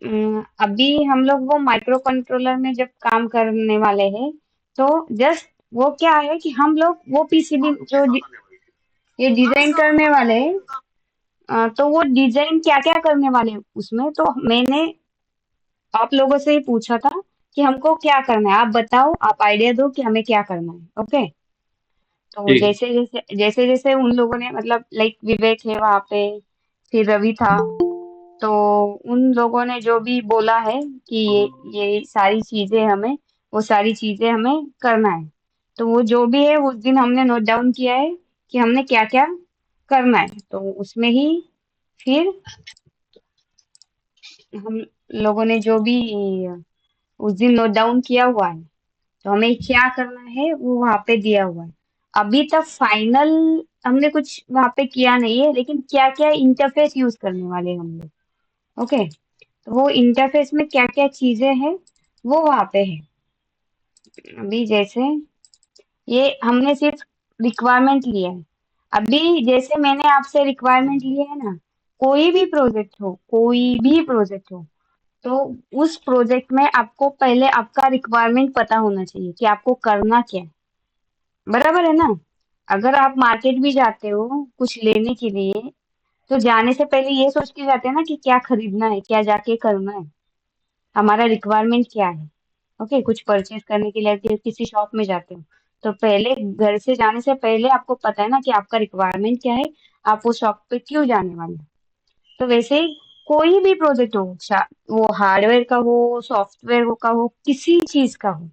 अभी हम लोग वो माइक्रो कंट्रोलर में जब काम करने वाले हैं, तो जस्ट वो क्या है कि हम लोग वो पीसीबी जो ये डिजाइन करने वाले हैं, तो वो डिजाइन क्या क्या करने वाले हैं उसमें, तो मैंने आप लोगों से ही पूछा था कि हमको क्या करना है, आप बताओ, आप आइडिया दो कि हमें क्या करना है। ओके। तो ठीक। जैसे जैसे उन लोगों ने मतलब लाइक विवेक है वहां पे, फिर रवि था, तो उन लोगों ने जो भी बोला है कि ये सारी चीजें हमें, वो सारी चीजें हमें करना है, तो वो जो भी है उस दिन हमने नोट डाउन किया है कि हमने क्या क्या करना है, तो उसमें ही फिर हम लोगों ने जो भी उस दिन नोट डाउन किया हुआ है, तो हमें क्या करना है वो वहां पे दिया हुआ है। अभी तक फाइनल हमने कुछ वहां पे किया नहीं है, लेकिन क्या क्या इंटरफेस यूज करने वाले हैं हम लोग। ओके। तो वो इंटरफेस में क्या क्या चीजें हैं वो वहां पे है। अभी जैसे ये हमने सिर्फ रिक्वायरमेंट लिया है। अभी जैसे मैंने आपसे रिक्वायरमेंट लिए है ना, कोई भी प्रोजेक्ट हो, तो उस प्रोजेक्ट में आपको पहले आपका रिक्वायरमेंट पता होना चाहिए कि आपको करना क्या है। बराबर है ना? अगर आप मार्केट भी जाते हो कुछ लेने के लिए, तो जाने से पहले ये सोच के जाते हैं ना कि क्या खरीदना है, क्या जाके करना है, हमारा रिक्वायरमेंट क्या है। ओके, कुछ परचेज करने के लिए अगर किसी शॉप में जाते हो, तो पहले घर से जाने से पहले आपको पता है ना कि आपका रिक्वायरमेंट क्या है, आप वो शॉप पे क्यों जाने वाले हो। तो वैसे ही कोई भी प्रोजेक्ट हो, वो हार्डवेयर का हो, सॉफ्टवेयर का हो, किसी चीज का हो।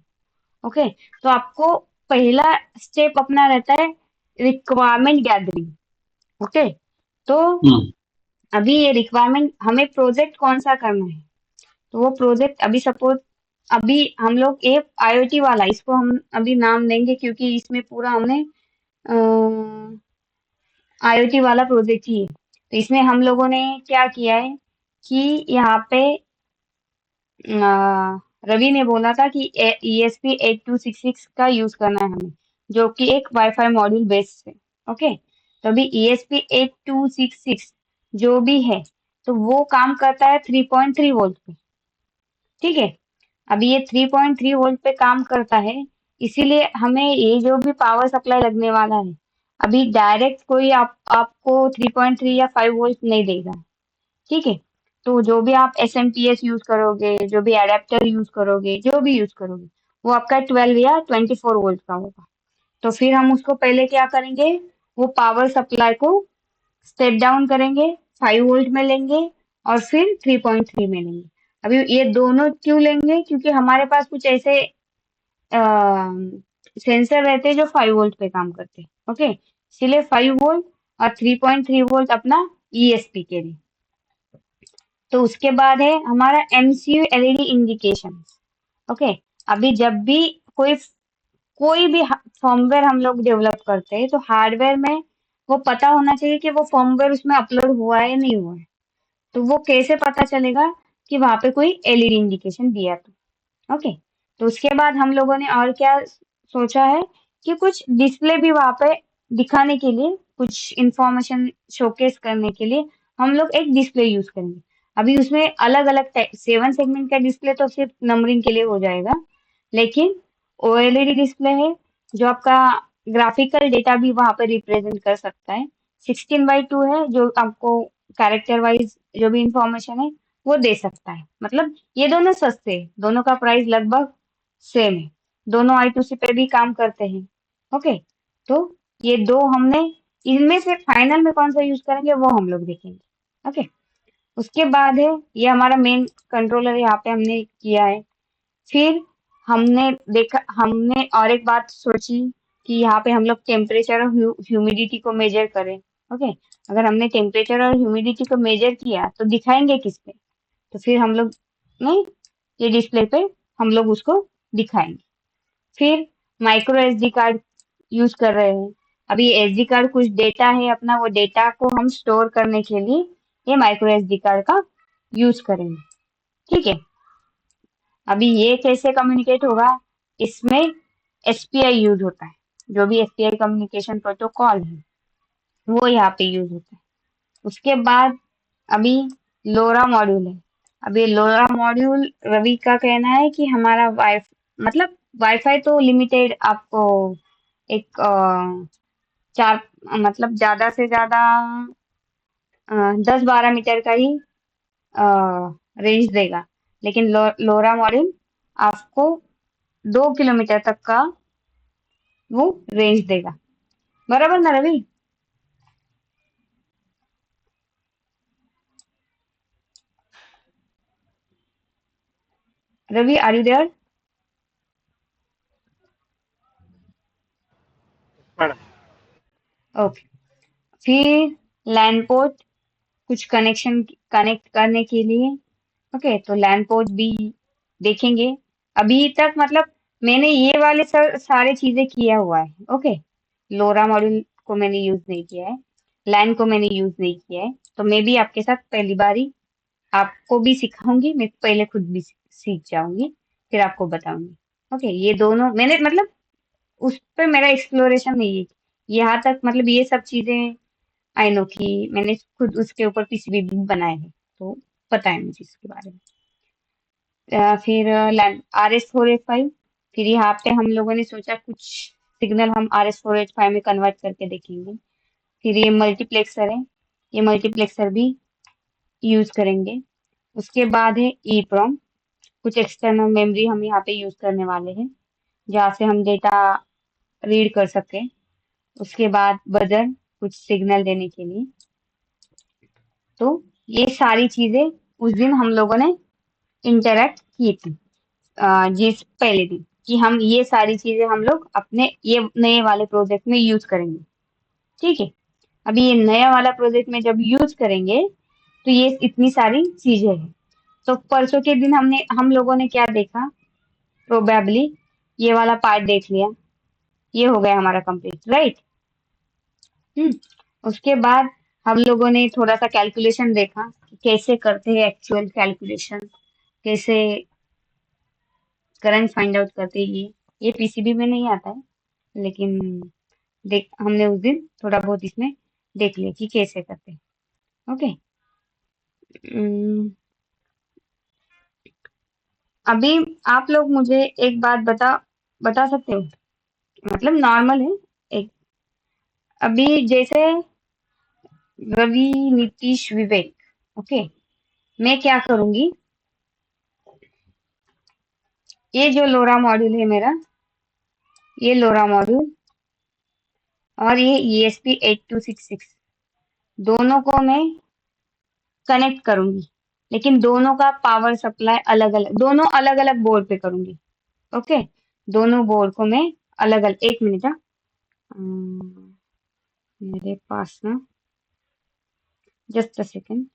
ओके। तो आपको पहला स्टेप अपना रहता है रिक्वायरमेंट गैदरिंग। ओके। तो हम्म। अभी ये रिक्वायरमेंट हमें प्रोजेक्ट कौन सा करना है, तो वो प्रोजेक्ट अभी सपोज, अभी हम लोग एक आईओटी वाला, इसको हम अभी नाम देंगे क्योंकि इसमें पूरा हमने आईओटी वाला प्रोजेक्ट ही है। तो इसमें हम लोगों ने क्या किया है कि यहाँ पे रवि ने बोला था कि ESP 8266 का यूज करना है हमें, जो कि एक वाईफाई मॉड्यूल बेस्ड है। ओके। तो अभी ESP 8266 जो भी है, तो वो काम करता है 3.3 वोल्ट पे। ठीक है। अभी ये 3.3 वोल्ट पे काम करता है, इसीलिए हमें ये जो भी पावर सप्लाई लगने वाला है, अभी डायरेक्ट कोई आपको 3.3 या 5 वोल्ट नहीं देगा। ठीक है। तो जो भी आप SMPS यूज करोगे, जो भी एडेप्टर यूज करोगे, जो भी यूज करोगे, वो आपका 12 या 24 वोल्ट का होगा। तो फिर हम उसको पहले क्या करेंगे, वो पावर सप्लाई को स्टेप डाउन करेंगे, 5 वोल्ट में लेंगे और फिर 3.3 में लेंगे। अभी ये दोनों क्यों लेंगे, क्योंकि हमारे पास कुछ ऐसे सेंसर रहते हैं जो 5 वोल्ट पे काम करते हैं। ओके। इसलिए 5 वोल्ट और 3.3 वोल्ट अपना ESP के लिए। तो उसके बाद है हमारा MCU LED इंडिकेशन। ओके। अभी जब भी कोई कोई भी फर्मवेयर हम लोग डेवलप करते हैं, तो हार्डवेयर में वो पता होना चाहिए कि वो फर्मवेयर उसमें अपलोड हुआ है या नहीं हुआ है। तो वो कैसे पता चलेगा कि वहां पे कोई LED इंडिकेशन दिया तो। ओके। तो उसके बाद हम लोगों ने और क्या सोचा है कि कुछ डिस्प्ले भी वहां पे दिखाने के लिए, कुछ इंफॉर्मेशन शोकेस करने के लिए हम लोग एक डिस्प्ले यूज करेंगे। अभी उसमें अलग अलग 7 सेगमेंट का डिस्प्ले तो सिर्फ नंबरिंग के लिए हो जाएगा, लेकिन OLED डिस्प्ले है जो आपका ग्राफिकल डेटा भी वहां पर रिप्रेजेंट कर सकता है। 16:2 है जो आपको कैरेक्टर वाइज जो भी इंफॉर्मेशन है वो दे सकता है। मतलब ये दोनों सस्ते हैं, दोनों का प्राइस लगभग सेम है, दोनों I2C पे भी काम करते हैं। ओके। तो ये दो हमने, इनमें से फाइनल में कौन सा यूज करेंगे वो हम लोग देखेंगे। ओके। उसके बाद है ये हमारा मेन कंट्रोलर यहाँ पे हमने किया है। फिर हमने और एक बात सोची कि यहाँ पे हम लोग टेम्परेचर और ह्यूमिडिटी को मेजर करें। ओके। अगर हमने टेम्परेचर और ह्यूमिडिटी को मेजर किया तो दिखाएंगे किस पे, तो फिर हम लोग नहीं, ये डिस्प्ले पे हम लोग उसको दिखाएंगे। फिर माइक्रो SD कार्ड यूज कर रहे हैं। अभी SD कार्ड कुछ डेटा है अपना, वो डेटा को हम स्टोर करने के लिए ये माइक्रो SD कार्ड का यूज करेंगे। ठीक है। अभी ये कैसे कम्युनिकेट होगा, इसमें SPI यूज होता है, जो भी SPI कम्युनिकेशन प्रोटोकॉल है वो यहाँ पे यूज होता है। उसके बाद अभी लोरा मॉड्यूल है। अब ये लोरा मॉड्यूल रवि का कहना है कि हमारा मतलब वाईफाई तो लिमिटेड आपको एक 4 मतलब ज्यादा से ज्यादा 10-12 मीटर का ही रेंज देगा, लेकिन लोरा मॉड्यूल आपको 2 किलोमीटर तक का वो रेंज देगा। बराबर ना Ravi? Ravi, are you there? Madam. Okay. फिर लैन पोर्ट, कुछ कनेक्शन कनेक्ट करने के लिए। ओके, तो लैन पोर्ट भी देखेंगे। अभी तक मतलब मैंने ये वाले सारे चीजें किया हुआ है। ओके, लोरा मॉड्यूल को मैंने यूज नहीं किया है, लैन को मैंने यूज नहीं किया है, तो मैं भी आपके साथ पहली बार ही आपको भी सिखाऊंगी। मैं पहले खुद भी सीख जाऊंगी, फिर आपको बताऊंगी। ओके, ये दोनों मैंने मतलब उस पे मेरा एक्सप्लोरेशन नहीं है यहाँ तक, मतलब ये सब चीजें आई नो कि मैंने खुद उसके ऊपर पीसीबी भी बनाए हैं, तो पता है मुझे इसके बारे में। फिर RS-485, फिर यहाँ पे हम लोगों ने सोचा कुछ सिग्नल हम RS-485 में कन्वर्ट करके देखेंगे। फिर ये मल्टीप्लेक्सर है, ये मल्टीप्लेक्सर भी यूज करेंगे। उसके बाद है EEPROM, कुछ एक्सटर्नल मेमोरी हम यहाँ पे यूज करने वाले हैं, जहाँ से हम डेटा रीड कर सकें। उसके बाद बजर, कुछ सिग्नल देने के लिए। तो ये सारी चीजें उस दिन हम लोगों ने इंटरैक्ट की थी, जिस पहले दिन, कि हम ये सारी चीजें हम लोग अपने ये नए वाले प्रोजेक्ट में यूज करेंगे। ठीक है, अभी ये नया वाला प्रोजेक्ट में जब यूज करेंगे तो ये इतनी सारी चीजें हैं। तो परसों के दिन हम लोगों ने क्या देखा, प्रोबेबली ये वाला पार्ट देख लिया, ये हो गया हमारा कंप्लीट, राइट। उसके बाद हम लोगों ने थोड़ा सा कैलकुलेशन देखा कि कैसे करते हैं एक्चुअल कैलकुलेशन, कैसे करंट फाइंड आउट करते हैं। ये पीसीबी में नहीं आता है, लेकिन देख हमने उस दिन थोड़ा बहुत इसमें देख लिया कि कैसे करते हैं। ओके। उम्म, अभी आप लोग मुझे एक बात बता सकते हो, मतलब नॉर्मल है एक, अभी जैसे रवि, नीतीश, विवेक, ओके, मैं क्या करूंगी, ये जो लोरा मॉड्यूल है मेरा, ये लोरा मॉड्यूल और ये ESP8266, दोनों को मैं कनेक्ट करूंगी, लेकिन दोनों का पावर सप्लाई अलग अलग, दोनों अलग अलग बोर्ड पे करूंगी। ओके, दोनों बोर्ड को मैं अलग अलग, एक मिनट। हाँ, मेरे पास ना, जस्ट अ सेकेंड।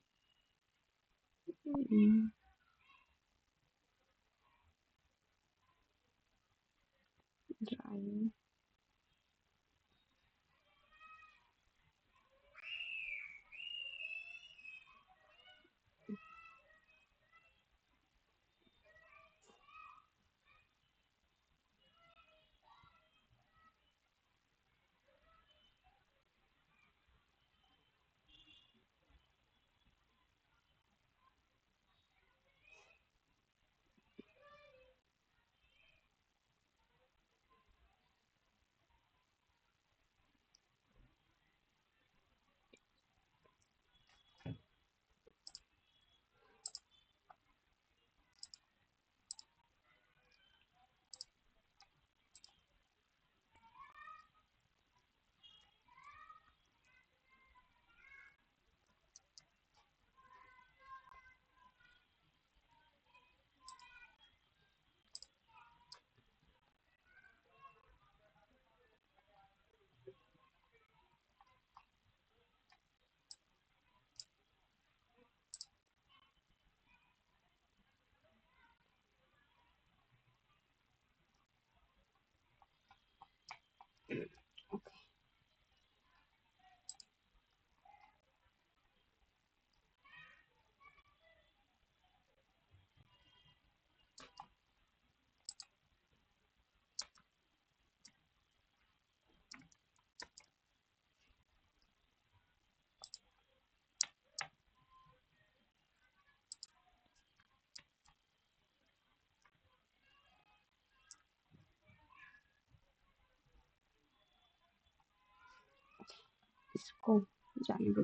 इसको जाने दो,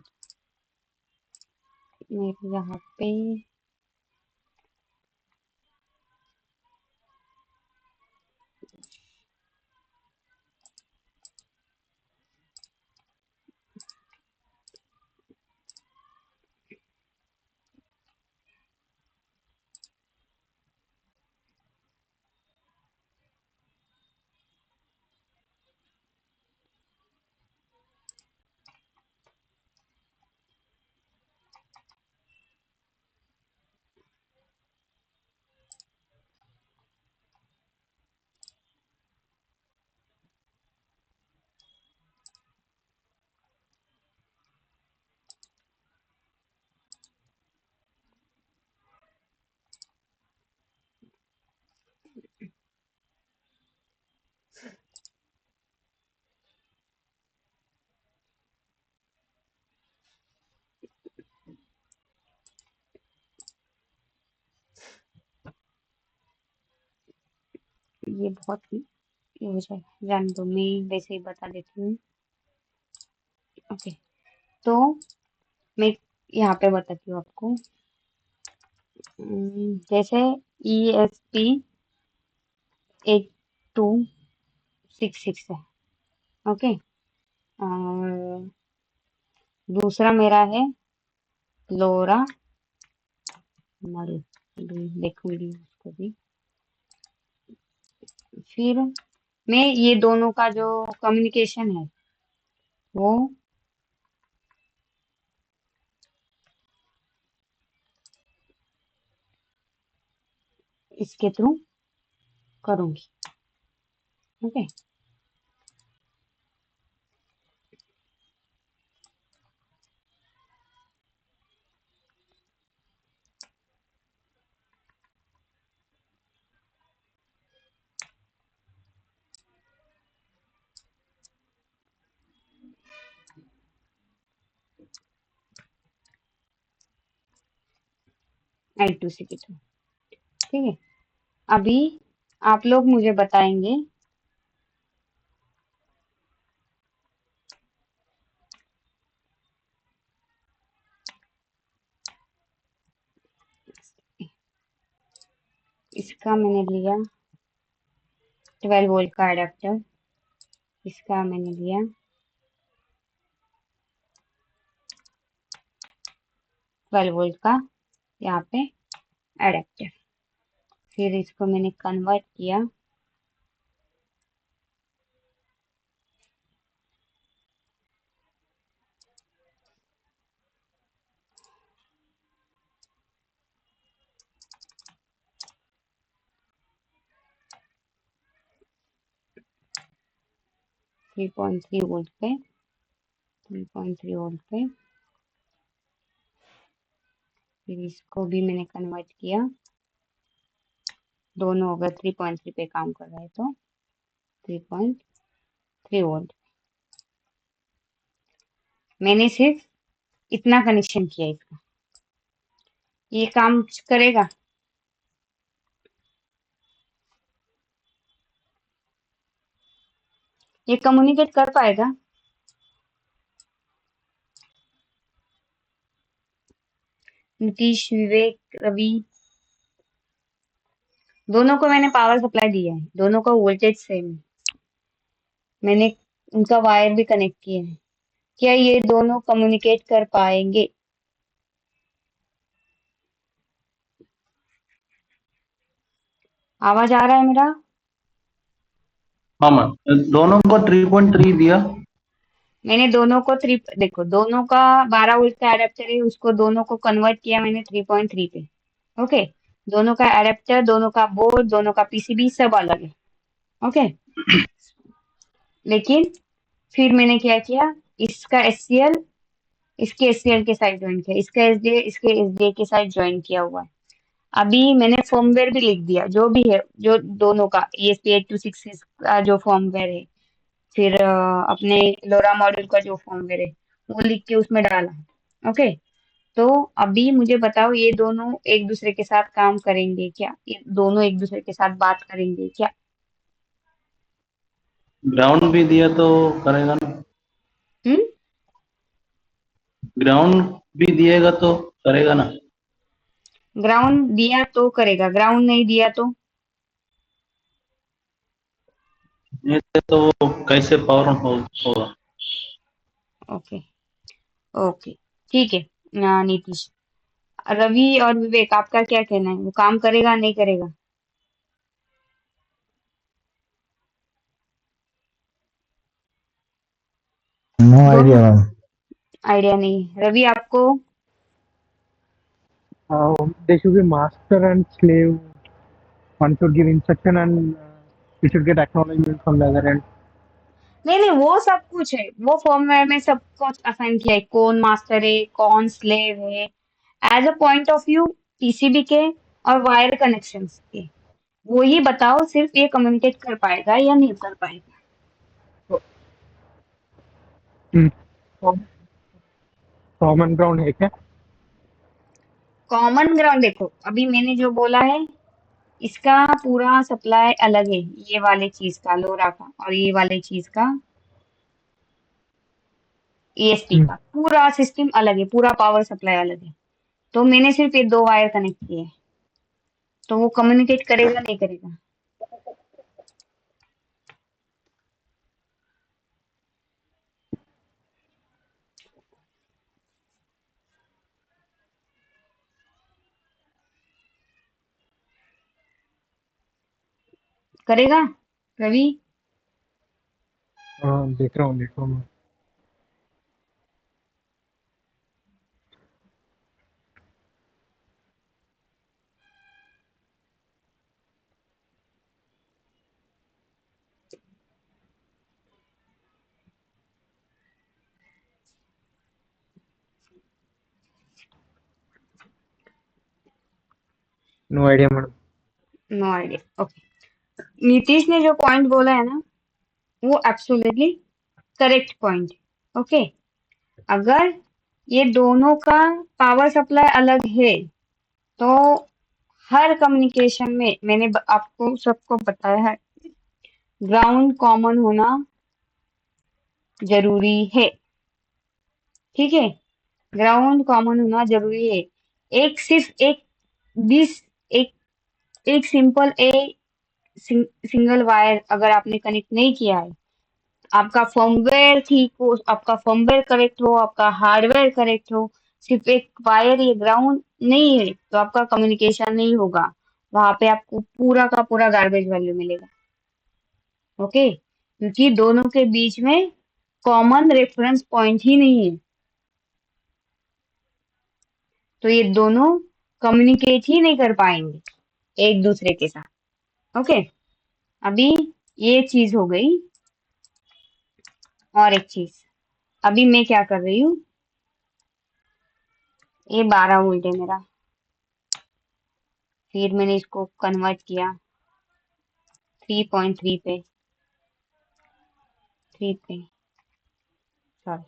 मेरे यहाँ पे ये बहुत ही ये हो जाएगा, जाने दो, मैं वैसे ही बता देती हूँ। ओके, तो मैं यहाँ पे बताती हूँ आपको। जैसे ESP 8266 है। ओके, और दूसरा मेरा है लोरा मॉडल, अभी देखूंगी उसको भी। फिर मैं ये दोनों का जो कम्युनिकेशन है वो इसके थ्रू करूंगी। ओके, 82 के थ्रू। ठीक है, अभी आप लोग मुझे बताएंगे इसका मैंने लिया 12 वोल्ट का अडेप्टर, इसका मैंने लिया 12 वोल्ट का यहाँ पे अडेप्टर। फिर इसको मैंने कन्वर्ट किया 3.3 वोल्ट पे, 3.3 वोल्ट पे। फिर इसको भी मैंने कन्वर्ट किया, दोनों अगर 3.3 पे काम कर रहा है तो 3.3 वोल्ट। मैंने सिर्फ इतना कनेक्शन किया इसका, ये काम करेगा? ये कम्युनिकेट कर पाएगा? नीतीश, विवेक, रवि, दोनों को मैंने पावर सप्लाई दिया है, दोनों का वोल्टेज सेम है, मैंने उनका वायर भी कनेक्ट किया है। क्या ये दोनों कम्युनिकेट कर पाएंगे? आवाज आ रहा है मेरा? हाँ मैम, दोनों को 3.3 दिया। मैंने दोनों को देखो, दोनों का 12 वोल्ट का एडेप्टर है, उसको दोनों को कन्वर्ट किया मैंने 3.3 पे। ओके, दोनों का एडेप्टर, दोनों का बोर्ड, दोनों का पीसीबी सब अलग है। ओके, लेकिन फिर मैंने क्या किया, इसका एससीएल इसके एससीएल के साथ ज्वाइन किया, इसका एसडीए इसके एसडीए के साथ ज्वाइन किया हुआ है। अभी मैंने फर्मवेयर भी लिख दिया, जो भी है, जो दोनों का ESP 8266 का जो फर्मवेयर है, फिर अपने लोरा मॉड्यूल का जो फर्मवेयर है, वो लिख के उसमें डाला। ओके, तो अभी मुझे बताओ, ये दोनों एक दूसरे के साथ काम करेंगे क्या? ये दोनों एक दूसरे के साथ बात करेंगे क्या? ग्राउंड भी दिया तो करेगा ना। हम्म ग्राउंड भी दिएगा तो करेगा ना। ग्राउंड दिया तो करेगा, ग्राउंड नहीं दिया तो? नहीं दे तो वो कैसे पावर ऑन होगा। ओके, ओके, ठीक है। नीतीश, रवि और विवेक, आपका क्या कहना है? वो काम करेगा नहीं करेगा? नो दोनों आइडिया मैम। आइडिया नहीं है। रवि, आपको? They should be master and slave. One should give instruction and we should get acknowledgement from the other end. नहीं नहीं, वो सब कुछ है, वो फॉर्मवेयर में सब कुछ असाइन किया है, कौन मास्टर है कौन स्लेव है, as a point of view TCB के और वायर कनेक्शंस के। वो ये बताओ सिर्फ ये कम्युनिकेट कर पाएगा या नहीं कर पाएगा? So, hmm, com- common ground है क्या? कॉमन ग्राउंड देखो, अभी मैंने जो बोला है, इसका पूरा सप्लाई अलग है, ये वाले चीज का लोरा का और ये वाले चीज का ईएसपी Hmm. का पूरा सिस्टम अलग है, पूरा पावर सप्लाई अलग है। तो मैंने सिर्फ ये दो वायर कनेक्ट किए हैं, तो वो कम्युनिकेट करेगा नहीं करेगा? करेगा रवि? देख रहा हूँ। No idea madam. No idea, okay. Nitish ने जो पॉइंट बोला है ना, वो एब्सोल्युटली करेक्ट पॉइंट। ओके, अगर ये दोनों का पावर सप्लाई अलग है, तो हर कम्युनिकेशन में मैंने आपको सबको बताया है, ग्राउंड कॉमन होना जरूरी है। ठीक है, ग्राउंड कॉमन होना जरूरी है। एक सिर्फ एक दिस एक एक सिंपल सिंगल वायर अगर आपने कनेक्ट नहीं किया है, आपका फर्मवेयर ठीक हो, आपका फर्मवेयर करेक्ट हो, आपका हार्डवेयर करेक्ट हो, सिर्फ एक वायर ये ग्राउंड नहीं है, तो आपका कम्युनिकेशन नहीं होगा। वहां पे आपको पूरा का पूरा गार्बेज वैल्यू मिलेगा। ओके, क्योंकि दोनों के बीच में कॉमन रेफरेंस पॉइंट ही नहीं है, तो ये दोनों कम्युनिकेट ही नहीं कर पाएंगे एक दूसरे के साथ। ओके, अभी ये चीज हो गई। और एक चीज, अभी मैं क्या कर रही हूँ, ये 12 वोल्ट है मेरा, फिर मैंने इसको कन्वर्ट किया 3.3 पे, 3 पे, सॉरी,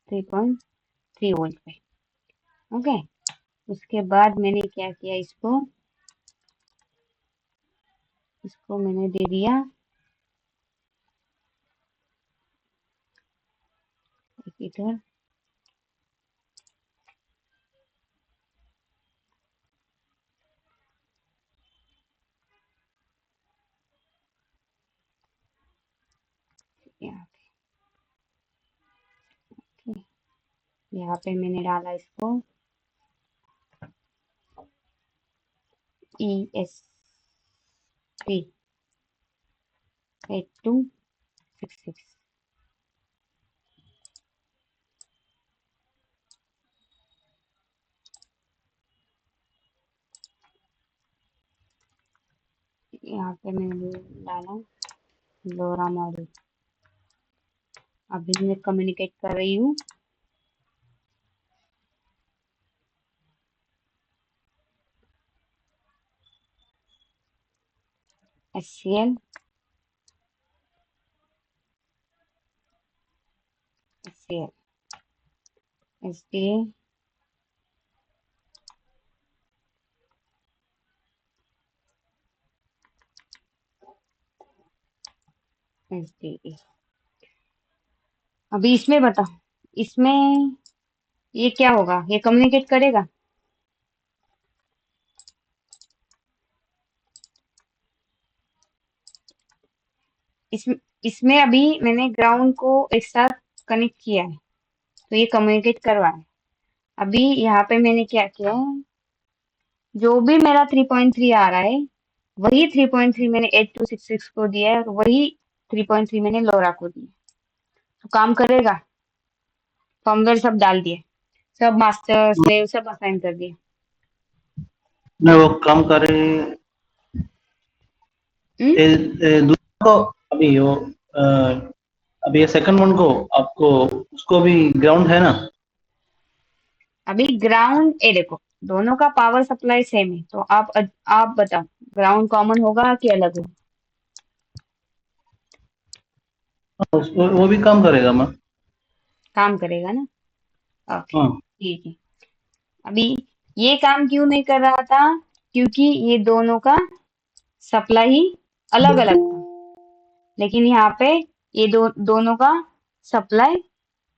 3.3 वोल्ट पे। ओके, उसके बाद मैंने क्या किया, इसको मैंने दे दिया इधर, यहाँ पे, यहाँ पे मैंने डाला इसको ESP 8266। यहाँ पे मैंने डाला लोरा मॉड्यूल। अभी मैं कम्युनिकेट कर रही हूँ SCL, SCL, SDA, SDE। अभी इसमें बताओ, इसमें ये क्या होगा, ये कम्युनिकेट करेगा? इसमें इसमें अभी मैंने ग्राउंड को एक साथ कनेक्ट किया है, तो ये कम्युनिकेट करवा है। अभी यहाँ पे मैंने क्या किया है, जो भी मेरा 3.3 आ रहा है, वही 3.3 मैंने 8266 को दिया है, और वही 3.3 मैंने लोरा को दिया है। तो काम करेगा? फर्मवेयर सब डाल दिए, सब मास्टर स्लेव सब असाइन कर दिए। नहीं वो काम करे। हम्म? दूसरे को अभी वो अ, अभी ये सेकंड वन को आपको उसको भी ग्राउंड है ना। अभी ग्राउंड, ए देखो, दोनों का पावर सप्लाई सेम है, तो आप बताओ, ग्राउंड कॉमन होगा कि अलग होगा? वो भी काम करेगा मैं। काम करेगा ना? ओके, हाँ। ठीक है। अभी ये काम क्यों नहीं कर रहा था? क्योंकि ये दोनों का सप्लाई ही अलग अलग था, लेकिन यहाँ पे ये दोनों का सप्लाई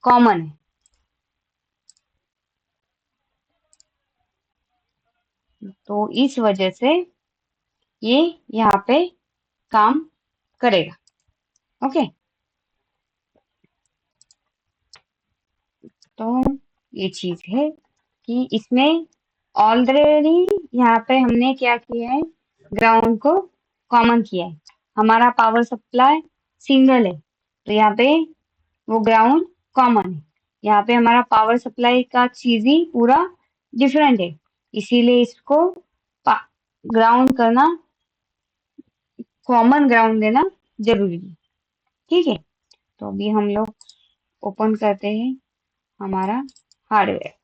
कॉमन है, तो इस वजह से ये यहाँ पे काम करेगा। ओके, तो ये चीज है कि इसमें ऑलरेडी यहाँ पे हमने क्या किया है, ग्राउंड को कॉमन किया है। हमारा पावर सप्लाई सिंगल है, तो यहाँ पे वो ग्राउंड कॉमन है। यहाँ पे हमारा पावर सप्लाई का चीज ही पूरा डिफरेंट है, इसीलिए इसको ग्राउंड करना, कॉमन ग्राउंड देना जरूरी है। ठीक है, तो अभी हम लोग ओपन करते हैं हमारा हार्डवेयर।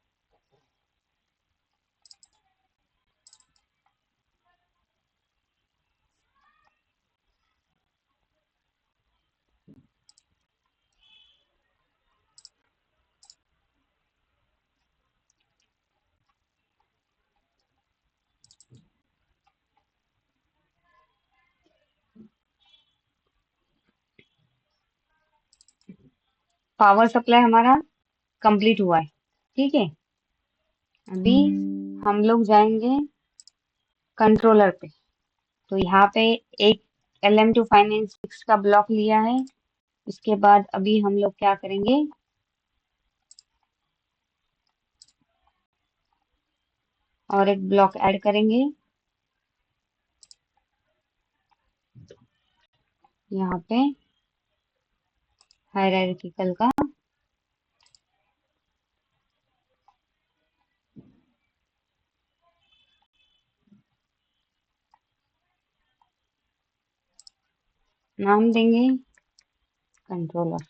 पावर सप्लाई हमारा कंप्लीट हुआ है। ठीक है, अभी हम लोग जाएंगे कंट्रोलर पे। तो यहाँ पे एक LM2 Finance 6 का ब्लॉक लिया है। इसके बाद अभी हम लोग क्या करेंगे, और एक ब्लॉक ऐड करेंगे यहाँ पे, हायरार्किकल का। नाम देंगे कंट्रोलर।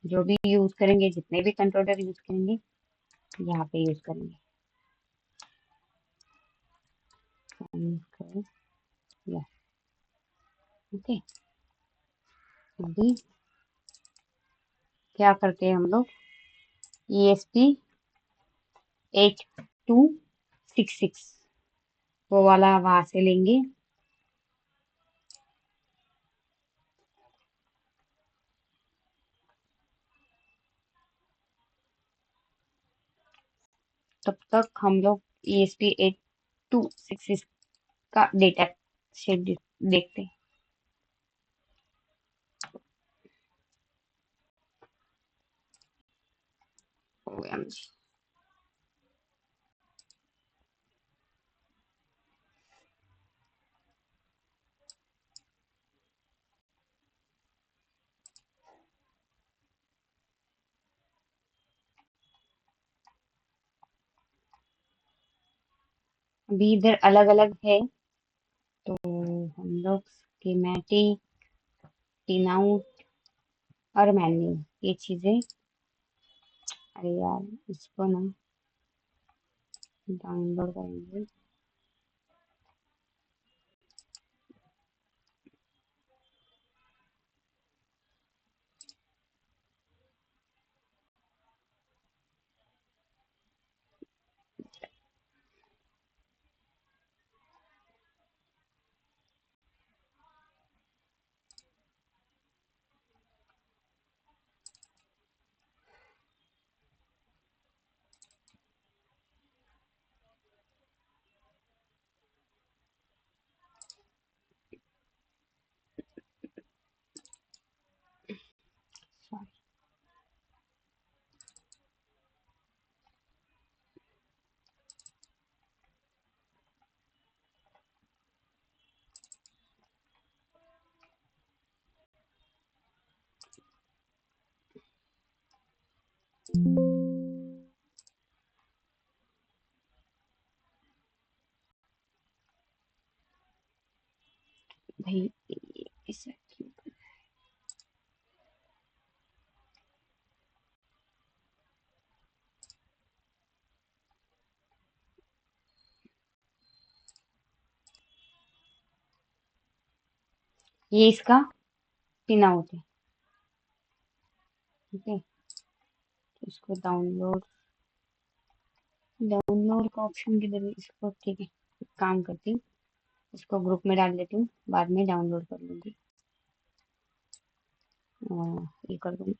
जो भी यूज करेंगे, जितने भी कंट्रोलर यूज करेंगे, यहाँ पे यूज करेंगे। ओके, अभी क्या करते हैं हम लोग, ESP8266 वो वाला वहां से लेंगे। तब तक हम लोग ESP8266 का डेटा शेट देखते हैं। OMG, अभी इधर अलग अलग है, तो हम लोग स्कीमेटिक, पिन आउट और मेन्यू, ये चीजें, अरे यार इसको ना डाउनलोड करेंगे। भाई ऐसा क्यों कर- ये इसका पिन आउट है। ठीक है, तो इसको डाउनलोड डाउनलोड का ऑप्शन किधर है इसको? ठीक है, एक काम करती हूँ, इसको ग्रुप में डाल देती हूँ, बाद में डाउनलोड कर लूंगी। ये कर दूंगी।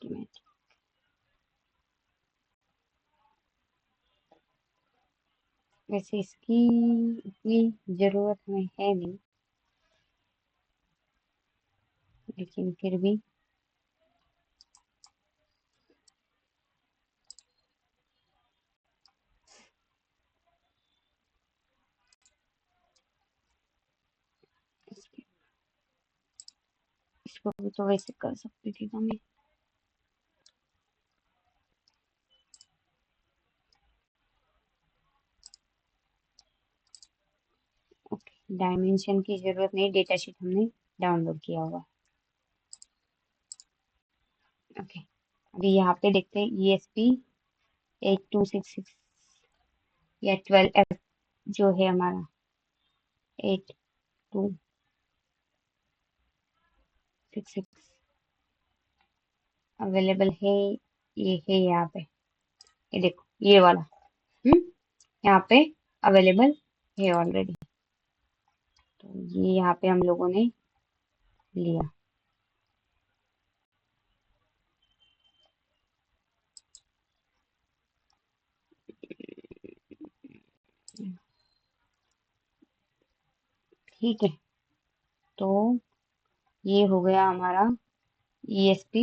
Schematic। वैसे इसकी इतनी जरूरत हमें है नहीं, लेकिन फिर भी इसको भी तो वैसे कर सकती थी ना मैं। ओके, डायमेंशन की जरूरत नहीं, डेटा शीट हमने डाउनलोड किया होगा। ओके, अभी यहाँ पे देखते हैं ESP 8266 या 12F जो है हमारा 8266 अवेलेबल है। ये है यहाँ पे, ये देखो ये वाला। हम्म, यहाँ पे अवेलेबल है ऑलरेडी, तो ये यहाँ पे हम लोगों ने लिया। ठीक है, तो ये हो गया हमारा ESP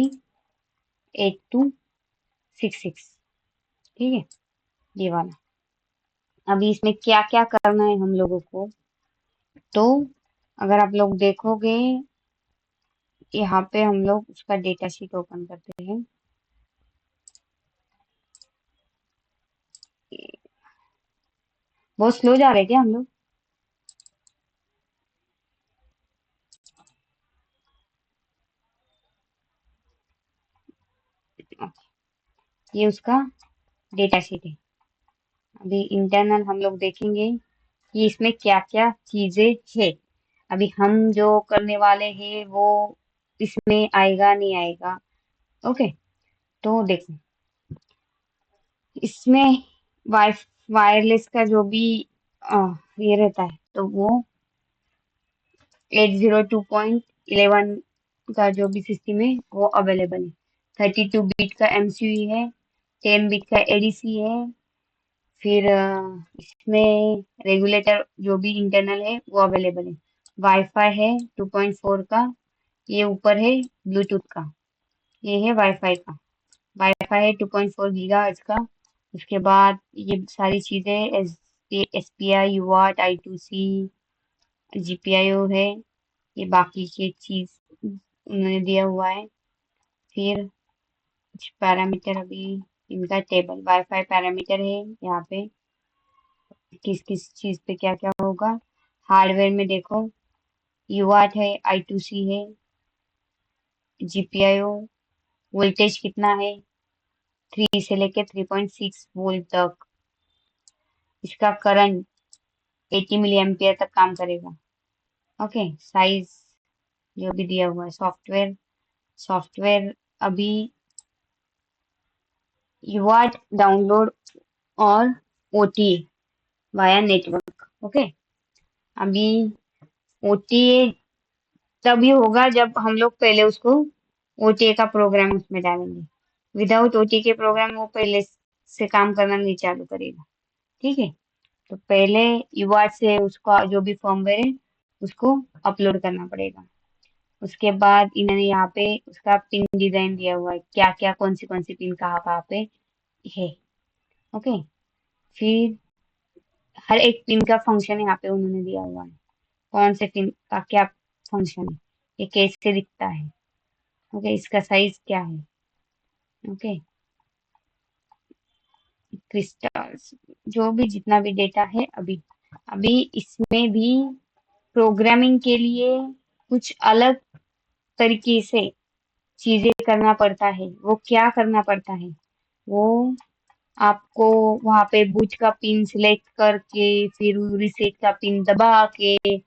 8266। ठीक है, ये वाला। अभी इसमें क्या क्या करना है हम लोगों को, तो अगर आप लोग देखोगे यहाँ पे हम लोग उसका डेटा शीट ओपन करते हैं। बहुत स्लो जा रहे हैं क्या हम लोग? ये उसका डेटा शीट है। अभी इंटरनल हम लोग देखेंगे कि इसमें क्या क्या चीजें है। अभी हम जो करने वाले हैं वो इसमें आएगा नहीं आएगा। ओके, तो देखो इसमें वाई वायरलेस का जो भी ये रहता है, तो वो 802.11 का जो भी सिस्टम है वो अवेलेबल है। 32 बिट का MCU है, 10 बिट का ADC है, फिर इसमें रेगुलेटर जो भी इंटरनल है वो अवेलेबल है। वाईफाई है 2.4 का, ये ऊपर है ब्लूटूथ का, ये है वाईफाई का। वाईफाई है 2.4 गीगाहर्ट्ज का। उसके बाद ये सारी चीजें SPI, UART, I2C, GPIO है, ये बाकी की चीज उन्होंने दिया हुआ है। फिर कुछ पैरामीटर, अभी इनका टेबल वाईफाई पैरामीटर है यहाँ पे, किस किस चीज पे क्या क्या होगा। हार्डवेयर में देखो UART है, I2C है, GPIO, वोल्टेज कितना है 3 से लेके 3.6 वोल्ट तक। इसका करंट 80 मिली एम्पियर तक काम करेगा। ओके, साइज जो भी दिया हुआ है। सॉफ्टवेयर सॉफ्टवेयर अभी UART डाउनलोड और OTA वाया नेटवर्क। ओके, अभी OTA तभी होगा जब हम लोग पहले उसको OTA का प्रोग्राम उसमें डालेंगे। विदाउट OTA के प्रोग्राम वो पहले से काम करना नहीं चालू करेगा। ठीक है, तो पहले UART से उसका जो भी फर्मवेयर है उसको अपलोड करना पड़ेगा। उसके बाद इन्होंने यहाँ पे उसका पिन डिजाइन दिया हुआ है, क्या क्या कौन सी पिन कहाँ कहाँ पे है। ओके, फिर हर एक पिन का फंक्शन यहाँ पे उन्होंने दिया हुआ है, कौन से पिन का क्या फंक्शन है, ये कैसे दिखता है। ओके, इसका साइज क्या है। ओके, क्रिस्टल्स, जो भी जितना भी डेटा है अभी अभी इसमें भी प्रोग्रामिंग के लिए कुछ अलग तरीके से चीजें करना पड़ता है। वो क्या करना पड़ता है, वो आपको वहां पे बूट का पिन सिलेक्ट करके फिर रिसेट का पिन दबा के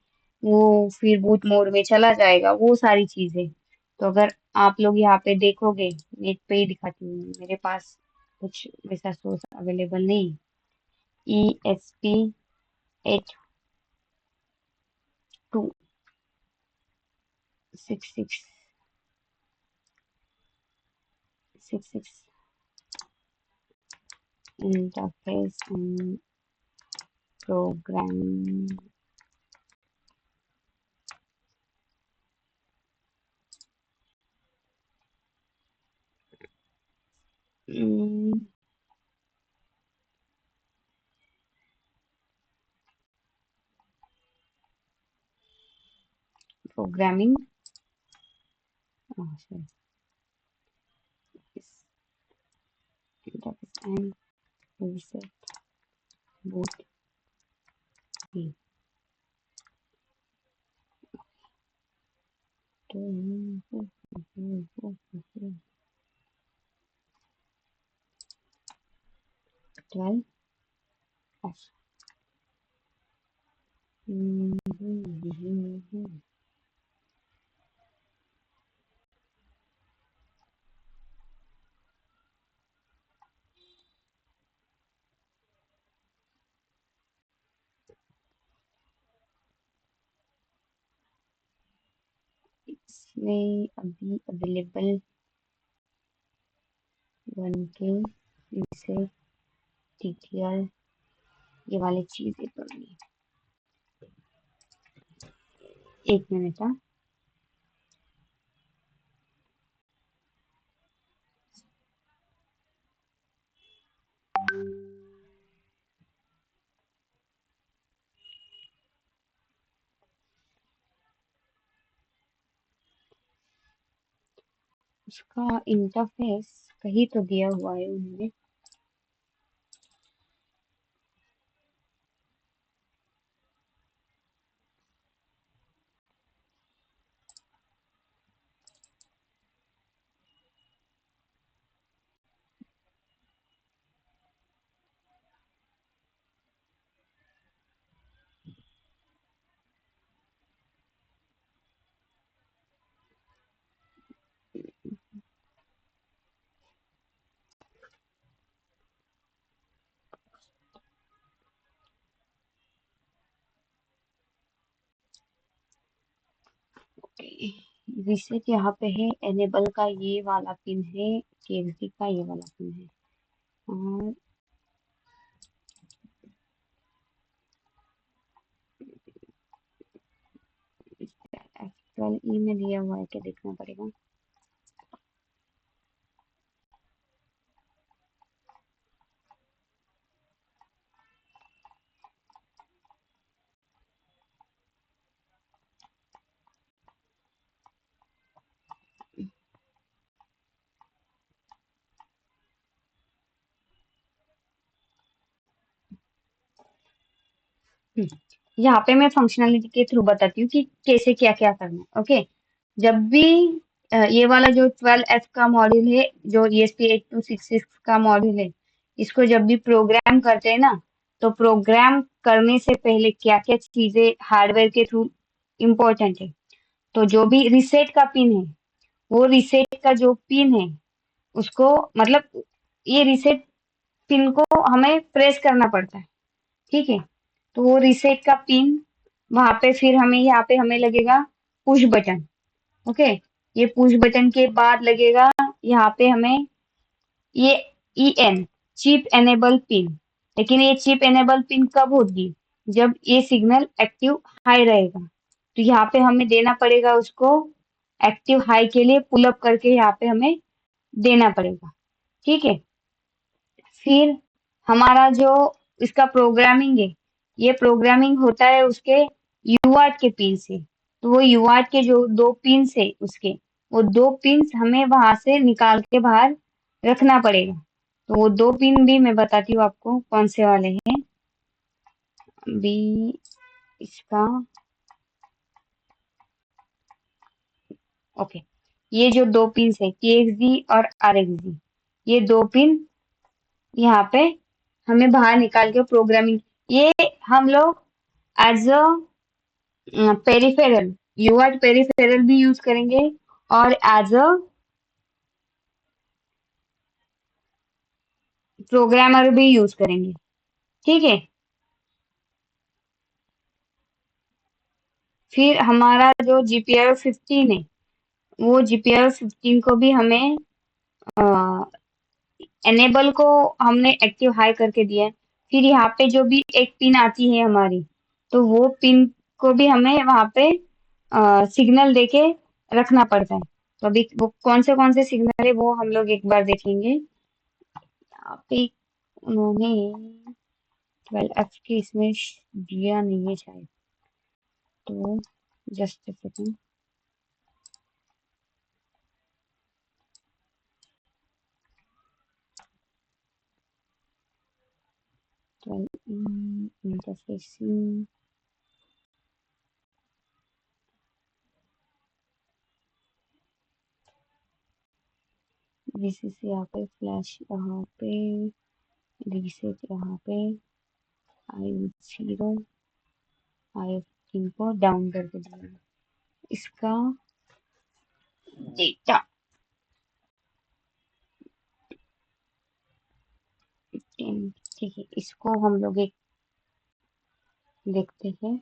वो फिर बूट मोड में चला जाएगा, वो सारी चीजें। तो अगर आप लोग यहाँ पे देखोगे, नेट पे ही दिखाती हूँ, मेरे पास कुछ वैसा सोर्स अवेलेबल नहीं। ESP8266 interface and programming. Mm, Programming. Oh, sorry. This interface and reset boot B. 12 F. इसमें अभी अवेलेबल 1K इसे TTL ये वाली चीजें तो नहीं। एक मिनट। हाँ, उसका इंटरफेस कहीं तो दिया हुआ है उन्होंने। रिसेट यहाँ पे है, एनेबल का ये वाला पिन है, केएसडी का ये वाला पिन है, और F12E में दिया हुआ है, क्या देखना पड़ेगा। यहाँ पे मैं फंक्शनलिटी के थ्रू बताती हूँ कि कैसे क्या क्या करना है। ओके, जब भी ये वाला जो 12F का मॉड्यूल है, जो ESP8266 का मॉड्यूल है, इसको जब भी प्रोग्राम करते हैं ना, तो प्रोग्राम करने से पहले क्या क्या चीजें हार्डवेयर के थ्रू इम्पोर्टेंट है। तो जो भी रिसेट का पिन है, वो रिसेट का जो पिन है उसको, मतलब ये रिसेट पिन को हमें प्रेस करना पड़ता है। ठीक है, तो वो रिसेट का पिन वहां पे फिर हमें यहाँ पे हमें लगेगा पुश बटन। ओके, ये पुश बटन के बाद लगेगा यहाँ पे हमें ये EN चिप एनेबल पिन। लेकिन ये चिप एनेबल पिन कब होगी, जब ये सिग्नल एक्टिव हाई रहेगा। तो यहाँ पे हमें देना पड़ेगा उसको एक्टिव हाई के लिए पुल अप करके यहाँ पे हमें देना पड़ेगा। ठीक है, फिर हमारा जो इसका प्रोग्रामिंग है, ये प्रोग्रामिंग होता है उसके यूआर्ट के पिन से। तो वो यूआर्ट के जो 2 पिन्स है उसके, वो 2 पिन्स हमें वहां से निकाल के बाहर रखना पड़ेगा। तो वो 2 पिन भी मैं बताती हूँ आपको कौन से वाले हैं। अभी इसका ओके, ये जो 2 पिन्स है TXD और RXD, ये 2 पिन यहाँ पे हमें बाहर निकाल के प्रोग्रामिंग, ये हम लोग एज अ पेरिफेरल, यूआर्ट पेरिफेरल भी यूज करेंगे और एज अ प्रोग्रामर भी यूज करेंगे। ठीक है, फिर हमारा जो GPIO 15 है, वो GPIO 15 को भी हमें एनेबल को हमने एक्टिव हाई करके दिया है। फिर यहाँ पे जो भी एक पिन आती है हमारी, तो वो पिन को भी हमें वहां पे सिग्नल देके रखना पड़ता है। तो अभी वो कौन से सिग्नल है वो हम लोग एक बार देखेंगे। यहाँ पे उन्होंने 12F के इसमें दिया नहीं है शायद, तो जस्ट सेकंड। इंटरफेसिंग, VCC यहाँ पे, फ्लैश यहाँ पे, रीसेट यहाँ पे, I0 I15 को डाउन करके दिया। इसका डेटा ठीक है, इसको हम लोग एक देखते हैं।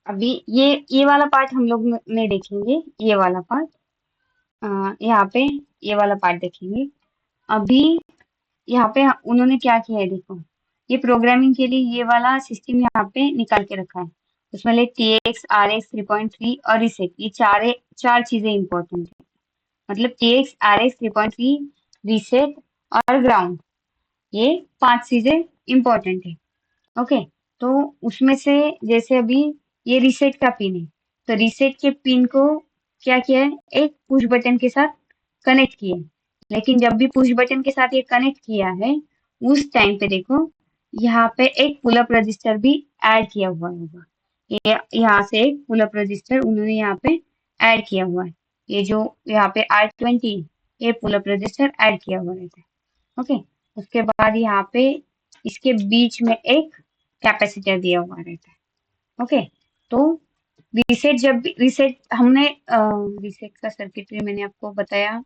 अभी ये वाला पार्ट हम लोग नहीं देखेंगे, ये वाला पार्ट यहाँ पे ये वाला पार्ट देखेंगे। अभी यहाँ पे उन्होंने क्या किया है देखो, ये प्रोग्रामिंग के लिए ये वाला सिस्टम यहाँ पे निकाल के रखा है। उसमें ले TX, RX, 3.3 और रिसेट, ये चार चीजें इंपॉर्टेंट है। मतलब TX, RX, 3.3, रिसेट और ग्राउंड, ये 5 चीजें इंपॉर्टेंट है। ओके, तो उसमें से जैसे अभी ये रीसेट का पिन है, तो रीसेट के पिन को क्या किया है, एक पुश बटन के साथ कनेक्ट किया है। लेकिन जब भी पुश बटन के साथ ये कनेक्ट किया है, उस टाइम पे देखो यहाँ पे एक पुल अप रजिस्टर भी ऐड किया हुआ होगा। ये यहाँ से एक पुल अप रजिस्टर उन्होंने यहाँ पे ऐड किया हुआ है। ये जो यहाँ पे R20, ये पुल अप रजिस्टर ऐड किया हुआ रहता है। ओके, उसके बाद यहाँ पे इसके बीच में एक कैपेसिटर दिया हुआ रहता है। ओके, तो रीसेट, जब भी रीसेट हमने रीसेट का सर्किटरी मैंने आपको बताया।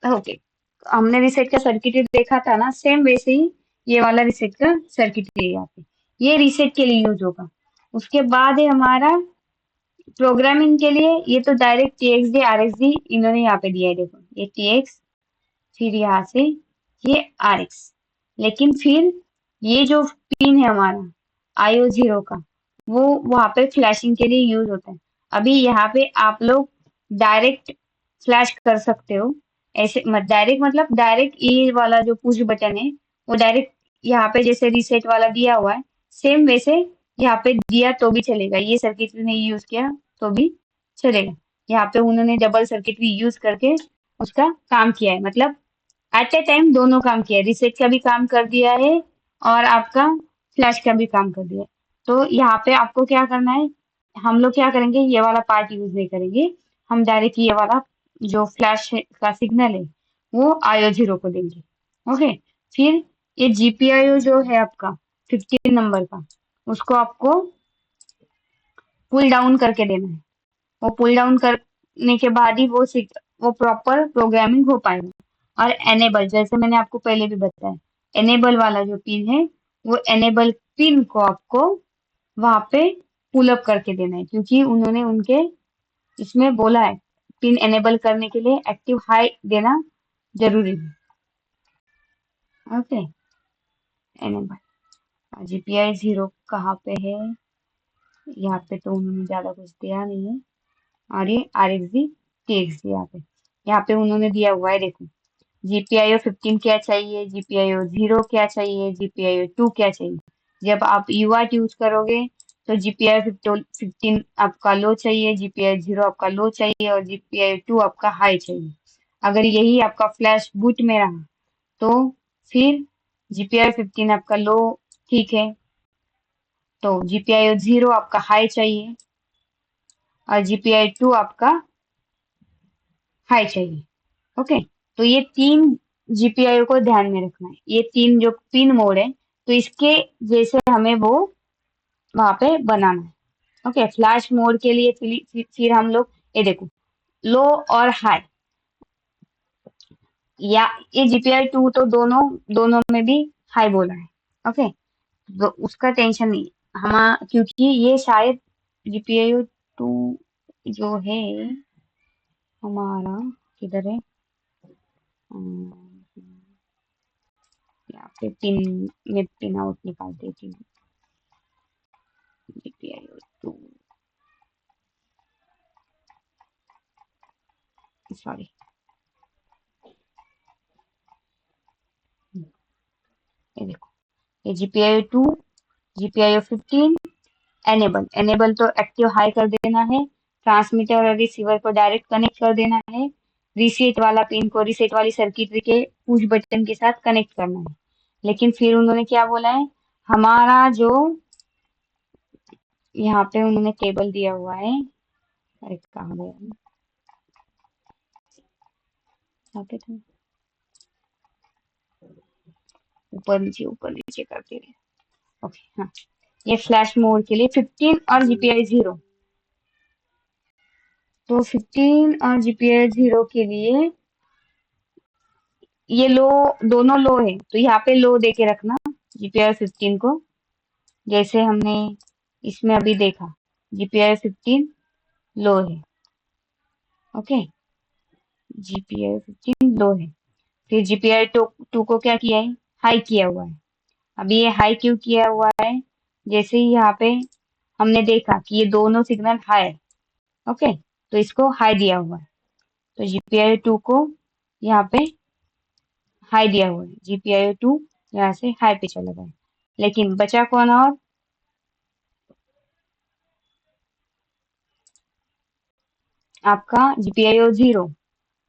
ओके, हमने रीसेट का सर्किटरी देखा था ना, सेम वैसे ही ये वाला रीसेट का सर्किटरी है यहाँ पे, ये रीसेट के लिए यूज होगा। उसके बाद है हमारा प्रोग्रामिंग के लिए, ये तो डायरेक्ट TXD RXD इन्होंने यहाँ पे दिया है। देखो ये TX, फिर यहाँ से ये RX, लेकिन फिर ये जो पिन है हमारा IO0 का, वो वहां पे फ्लैशिंग के लिए यूज होता है। अभी यहाँ पे आप लोग डायरेक्ट फ्लैश कर सकते हो, ऐसे मत डायरेक्ट, मतलब डायरेक्ट ये वाला जो पुश बटन है वो डायरेक्ट यहाँ पे जैसे रीसेट वाला दिया हुआ है, सेम वैसे यहाँ पे दिया तो भी चलेगा। ये सर्किटरी नहीं यूज किया तो भी चलेगा। यहाँ पे उन्होंने डबल सर्किटरी यूज करके उसका काम किया है, मतलब एट ए टाइम दोनों काम किया है, रीसेट का भी काम कर दिया है और आपका फ्लैश का भी काम कर दिया है। तो यहाँ पे आपको क्या करना है, हम लोग क्या करेंगे, ये वाला पार्ट यूज नहीं करेंगे, हम डायरेक्ट ये वाला जो फ्लैश का सिग्नल है वो IO0 को देंगे। ओके, फिर ये GPIO जो है आपका 15 नंबर का, उसको आपको पुल डाउन करके देना है। वो पुल डाउन करने के बाद ही वो प्रॉपर प्रोग्रामिंग हो पाएगा। और एनेबल, जैसे मैंने आपको पहले भी बताया, एनेबल वाला जो पिन है वो एनेबल पिन को आपको वहां पे पुल अप करके देना है, क्योंकि उन्होंने उनके इसमें बोला है पिन एनेबल करने के लिए एक्टिव हाई देना जरूरी है। ओके, एनेबल जीपीआई 0 कहाँ पे है, यहाँ पे तो उन्होंने ज्यादा कुछ दिया नहीं है। और ये RxD TXD यहाँ पे उन्होंने दिया हुआ है, देखो GPIO 15 क्या चाहिए, GPIO 0 क्या चाहिए, GPIO 2 क्या चाहिए। जब आप UART यूज करोगे तो GPIO 15 आपका लो चाहिए, GPIO 0 आपका लो चाहिए और GPIO 2 आपका हाई चाहिए। अगर यही आपका फ्लैश बूट में रहा तो फिर GPIO 15 आपका लो, ठीक है, तो GPIO 0 आपका हाई चाहिए और GPIO 2 आपका हाई चाहिए। ओके, तो ये तीन जीपीआई को ध्यान में रखना है, ये तीन जो पिन मोड है तो इसके जैसे हमें वो वहां पे बनाना है। ओके, फ्लैश मोड के लिए फिर हम लोग ये देखो लो और हाई, या ये GPIO 2 तो दोनों दोनों में भी हाई बोला है। ओके, तो उसका टेंशन नहीं क्योंकि ये शायद GPIO 2 जो है हमारा किधर है, अम, यहाँ पे पिन में पिन आउट निकाल देती हूँ, GPIO 2 सॉरी, ये देखो ये GPIO 2 GPIO 15 एनेबल तो एक्टिव हाई कर देना है, ट्रांसमीटर और रिसीवर को डायरेक्ट कनेक्ट कर देना है, रीसेट वाला पिन को रीसेट वाली सर्किटरी के पुश बटन के साथ कनेक्ट करना है। लेकिन फिर उन्होंने क्या बोला है, हमारा जो यहाँ पे उन्होंने टेबल दिया हुआ है, अरे कहाँ गया, यहाँ पे तो ऊपर नीचे करते रहे। ओके, हाँ, ये फ्लैश मोड के लिए 15 और GPIO 0, तो 15 और GPIO 0 के लिए ये लो, दोनों लो है तो यहाँ पे लो दे के रखना GPIO 15 को, जैसे हमने इसमें अभी देखा GPIO 15 लो है। ओके, GPIO 15 लो है, फिर GPIO 2 को क्या किया है, हाई किया हुआ है। अभी ये हाई क्यों किया हुआ है, जैसे ही यहाँ पे हमने देखा कि ये दोनों सिग्नल हाई है, ओके, तो इसको हाई दिया हुआ है, तो GPIO 2 को यहाँ पे हाई दिया हुआ है, GPIO 2 यहाँ से हाई पे चला गया, लेकिन बचा कौन और आपका GPIO 0,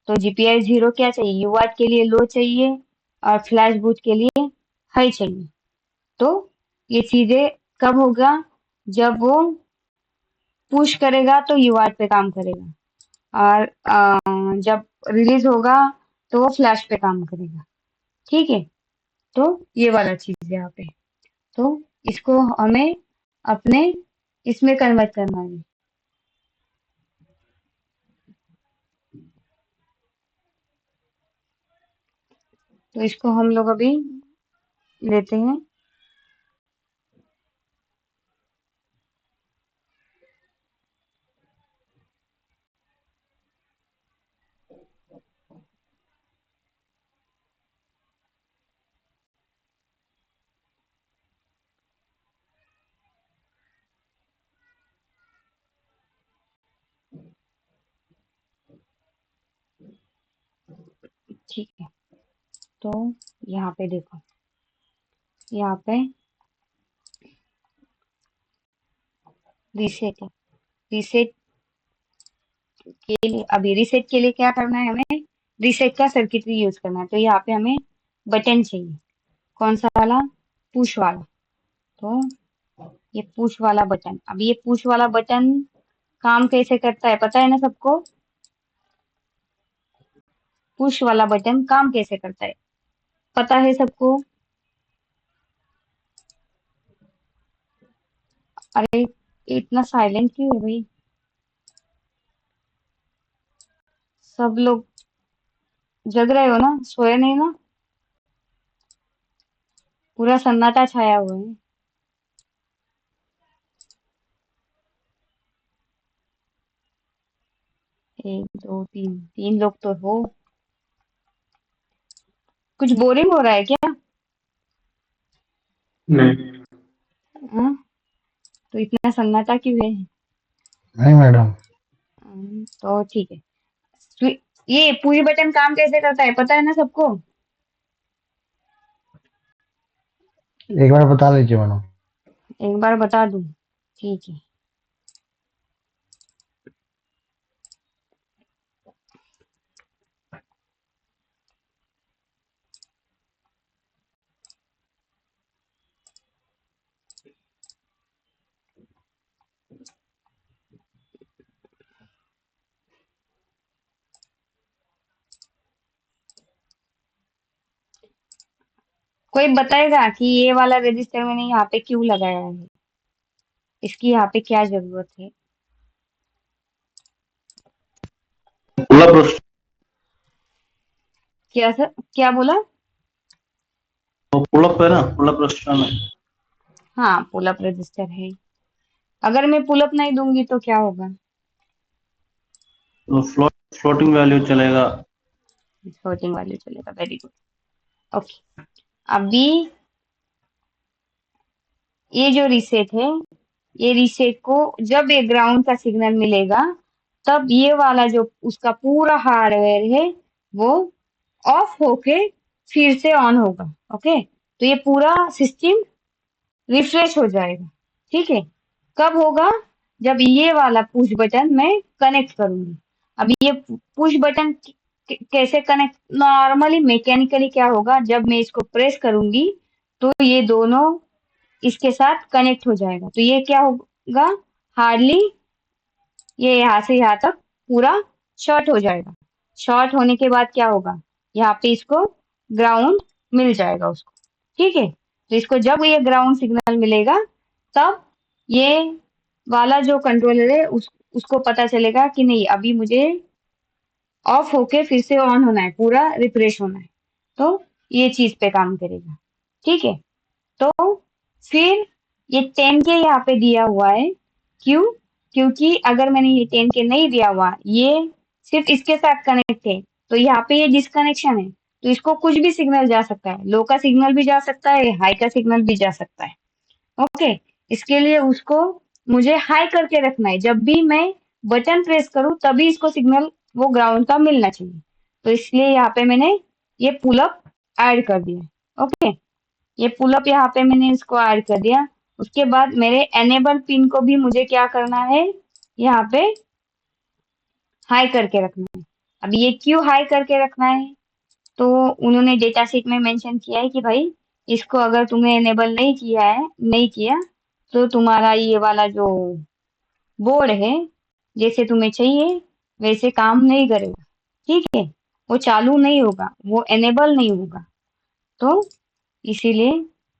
तो GPIO 0 क्या चाहिए, UART के लिए लो चाहिए और फ्लैश बूट के लिए हाई चाहिए। तो ये चीजें कब होगा, जब वो पुश करेगा तो UART पे काम करेगा और जब रिलीज होगा तो वो फ्लैश पे काम करेगा। ठीक है, तो ये वाला चीज है यहाँ पे, तो इसको हमें अपने इसमें कन्वर्ट करना है। तो इसको हम लोग अभी लेते हैं, ठीक है, तो यहाँ पे देखो, यहाँ पे रीसेट है, रीसेट के लिए अभी रीसेट के लिए क्या करना है, हमें रीसेट का सर्किटरी यूज करना है, तो यहाँ पे हमें बटन चाहिए, कौन सा वाला, पुश वाला, तो ये पुश वाला बटन, अब ये पुश वाला बटन काम कैसे करता है पता है ना सबको, पुश वाला बटन काम कैसे करता है पता है सबको, अरे इतना साइलेंट क्यों है भाई, सब लोग जग रहे हो ना, सोए नहीं ना? पूरा सन्नाटा छाया हुआ है। एक दो तीन, तीन लोग तो हो। कुछ बोरिंग हो रहा है क्या? नहीं हाँ? तो इतना सन्नाटा क्यों है? नहीं मैडम। तो ठीक है। ये पुश बटन काम कैसे करता है पता है ना सबको? एक बार बता लीजिए मैडम। एक बार बता दूं? ठीक है। कोई बताएगा कि ये वाला रजिस्टर मैंने यहाँ पे क्यों लगाया है? इसकी यहाँ पे क्या जरूरत है? पुल अप क्या सर, क्या बोला? पुल अप है ना, पुल अप रेस्टोरेंट है। हाँ, पुल अप रजिस्टर है। अगर मैं पुल अप नहीं दूंगी तो क्या होगा? तो फ्लोटिंग वैल्यू चलेगा। फ्लोटिंग वैल्यू चलेगा, वेरी गुड। ओके। अभी ये जो रीसेट है, ये रीसेट को जब ये ग्राउंड का सिग्नल मिलेगा, तब ये वाला जो उसका पूरा हार्डवेयर है वो ऑफ होके फिर से ऑन होगा। ओके, तो ये पूरा सिस्टम रिफ्रेश हो जाएगा। ठीक है? कब होगा? जब ये वाला पुश बटन मैं कनेक्ट करूंगी। अब ये पुश बटन कैसे कनेक्ट, नॉर्मली मैकेनिकली क्या होगा, जब मैं इसको प्रेस करूंगी तो ये दोनों इसके साथ कनेक्ट हो जाएगा। तो ये क्या होगा, हार्डली ये यहाँ से यहाँ तक पूरा शॉर्ट हो जाएगा। शॉर्ट होने के बाद क्या होगा, यहाँ पे इसको ग्राउंड मिल जाएगा उसको। ठीक है? तो इसको जब ये ग्राउंड सिग्नल मिलेगा, तब ये वाला जो कंट्रोलर है उसको पता चलेगा कि नहीं, अभी मुझे ऑफ होके फिर से ऑन होना है, पूरा रिफ्रेश होना है। तो ये चीज पे काम करेगा। ठीक है? तो फिर ये 10 के यहाँ पे दिया हुआ है। क्यों? क्योंकि अगर मैंने ये 10 के नहीं दिया हुआ, ये सिर्फ इसके साथ कनेक्ट है, तो यहाँ पे ये डिसकनेक्शन है। तो इसको कुछ भी सिग्नल जा सकता है, लो का सिग्नल भी जा सकता है, हाई का सिग्नल भी जा सकता है। ओके, इसके लिए उसको मुझे हाई करके रखना है। जब भी मैं बटन प्रेस करूं तभी इसको सिग्नल वो ग्राउंड का मिलना चाहिए। तो इसलिए यहाँ पे मैंने ये पुल अप ऐड कर दिया। ओके, ये पुल अप यहाँ पे मैंने इसको ऐड कर दिया। उसके बाद मेरे एनेबल पिन को भी मुझे क्या करना है, यहाँ पे हाई करके रखना है। अब ये क्यों हाई करके रखना है, तो उन्होंने डेटा शीट में मेंशन किया है कि भाई इसको अगर तुमने एनेबल नहीं किया तो तुम्हारा ये वाला जो बोर्ड है, जैसे तुम्हें चाहिए वैसे काम नहीं करेगा। ठीक है? वो चालू नहीं होगा, वो एनेबल नहीं होगा। तो इसीलिए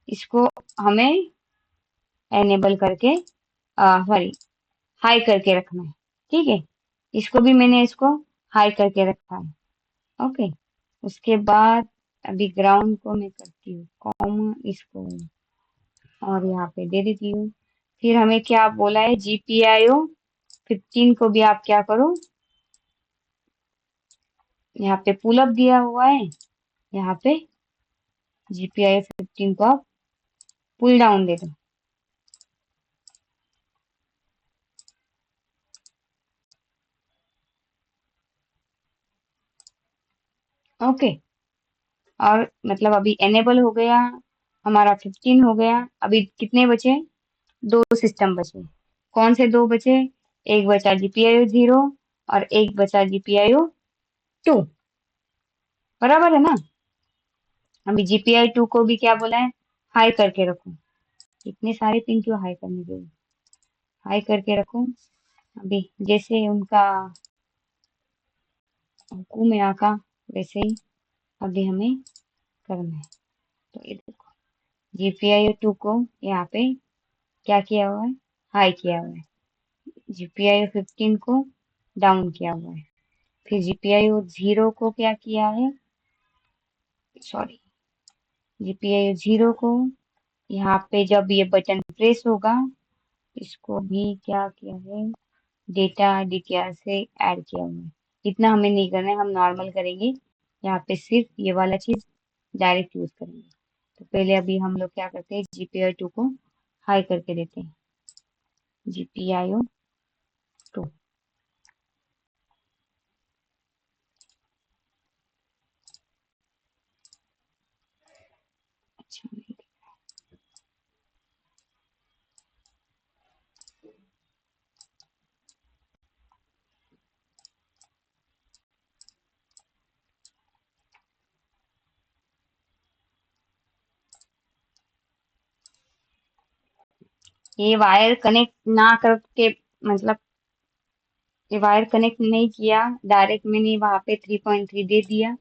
इसको हमें एनेबल करके सॉरी हाई करके रखना है। ठीक है? इसको भी मैंने इसको हाई करके रखा है। ओके, उसके बाद अभी ग्राउंड को मैं करती हूँ कॉमा इसको, और यहाँ पे दे देती हूँ। फिर हमें क्या बोला है, GPIO 15 को भी आप क्या करो, यहाँ पे पुल अप दिया हुआ है, यहाँ पे GPIO 15 को आप पुल डाउन दे दो। ओके, और मतलब अभी एनेबल हो गया, हमारा 15 हो गया। अभी कितने बचे, दो सिस्टम बचे। कौन से दो बचे? एक बचा GPIO 0 और एक बचा GPIO 2। बराबर है ना? अभी GPIO 2 को भी क्या बोला है, हाई करके रखो। इतने सारे पिन क्यों हाई करने के लिए, हाई करके रखो। अभी जैसे उनका हुक्म है आका, वैसे ही अभी हमें करना है। तो ये देखो, GPIO 2 को यहाँ पे क्या किया हुआ है, हाई किया हुआ है। GPIO 15 को डाउन किया हुआ है। फिर GPIO 0 को क्या किया है, सॉरी, GPIO 0 को यहाँ पे जब ये बटन प्रेस होगा, इसको भी क्या किया है, डेटा DTR से ऐड किया हुआ है। इतना हमें नहीं करना है, हम नॉर्मल करेंगे। यहाँ पे सिर्फ ये वाला चीज डायरेक्ट यूज करेंगे। तो पहले अभी हम लोग क्या करते हैं, GPIO 2 को हाई करके देते हैं, GPIO 2। अच्छा, ये वायर कनेक्ट ना करके, मतलब ये वायर कनेक्ट नहीं किया, डायरेक्ट मैंने वहां पे 3.3 दे दिया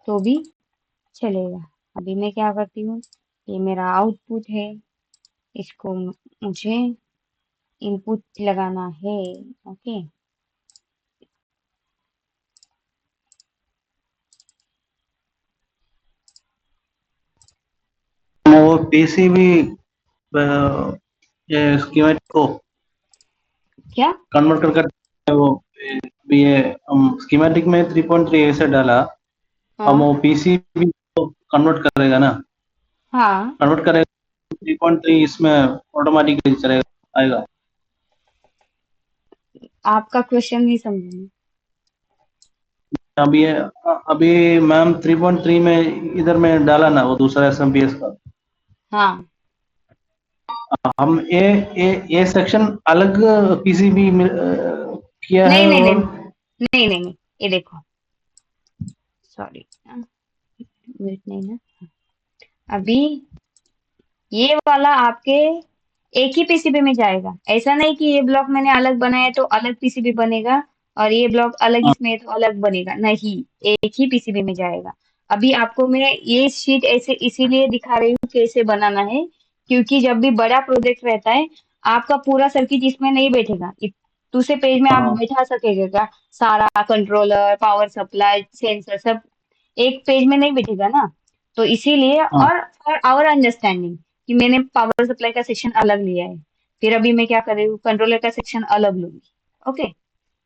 तो भी चलेगा। अभी मैं क्या करती हूँ, ये मेरा आउटपुट है, इसको मुझे इनपुट लगाना है। ओके, वो पीसीबी ये स्कीमेटिक को क्या कन्वर्ट कर वो भी ये हम स्कीमेटिक में 3.3 ऐसे डाला, हम हाँ वो पीसीबी को कन्वर्ट करेगा ना, हाँ, कन्वर्ट करेगा 3.3 इसमें ऑटोमेटिकली चलेगा आएगा। आपका क्वेश्चन नहीं समझी। अभी अभी मैम 3.3 में इधर में डाला ना वो दूसरा एसएमपीएस का, हाँ, हम ये सेक्शन अलग पीसीबी किया है नहीं नहीं नहीं और नहीं नहीं नहीं, ये देखो, सॉरी, म्यूट नहीं ना, अभी ये वाला आपके एक ही पीसीबी में जाएगा। ऐसा नहीं कि ये ब्लॉक मैंने अलग बनाया तो अलग पीसीबी बनेगा और ये ब्लॉक अलग इसमें है तो अलग बनेगा, नहीं, एक ही पीसीबी में जाएगा। अभी आपको मैं ये शीट ऐसे इसीलिए दिखा रही हूँ कैसे बनाना है, क्योंकि जब भी बड़ा प्रोजेक्ट रहता है, आपका पूरा सर्किट इसमें नहीं बैठेगा। दूसरे पेज में आप हाँ बैठा सकेगा सारा कंट्रोलर, पावर सप्लाई, सेंसर, सब एक पेज में नहीं बैठेगा ना। तो इसीलिए, हाँ और फॉर आवर अंडरस्टैंडिंग, कि मैंने पावर सप्लाई का सेक्शन अलग लिया है, फिर अभी मैं क्या कर रही हूँ, कंट्रोलर का सेक्शन अलग लूंगी। ओके,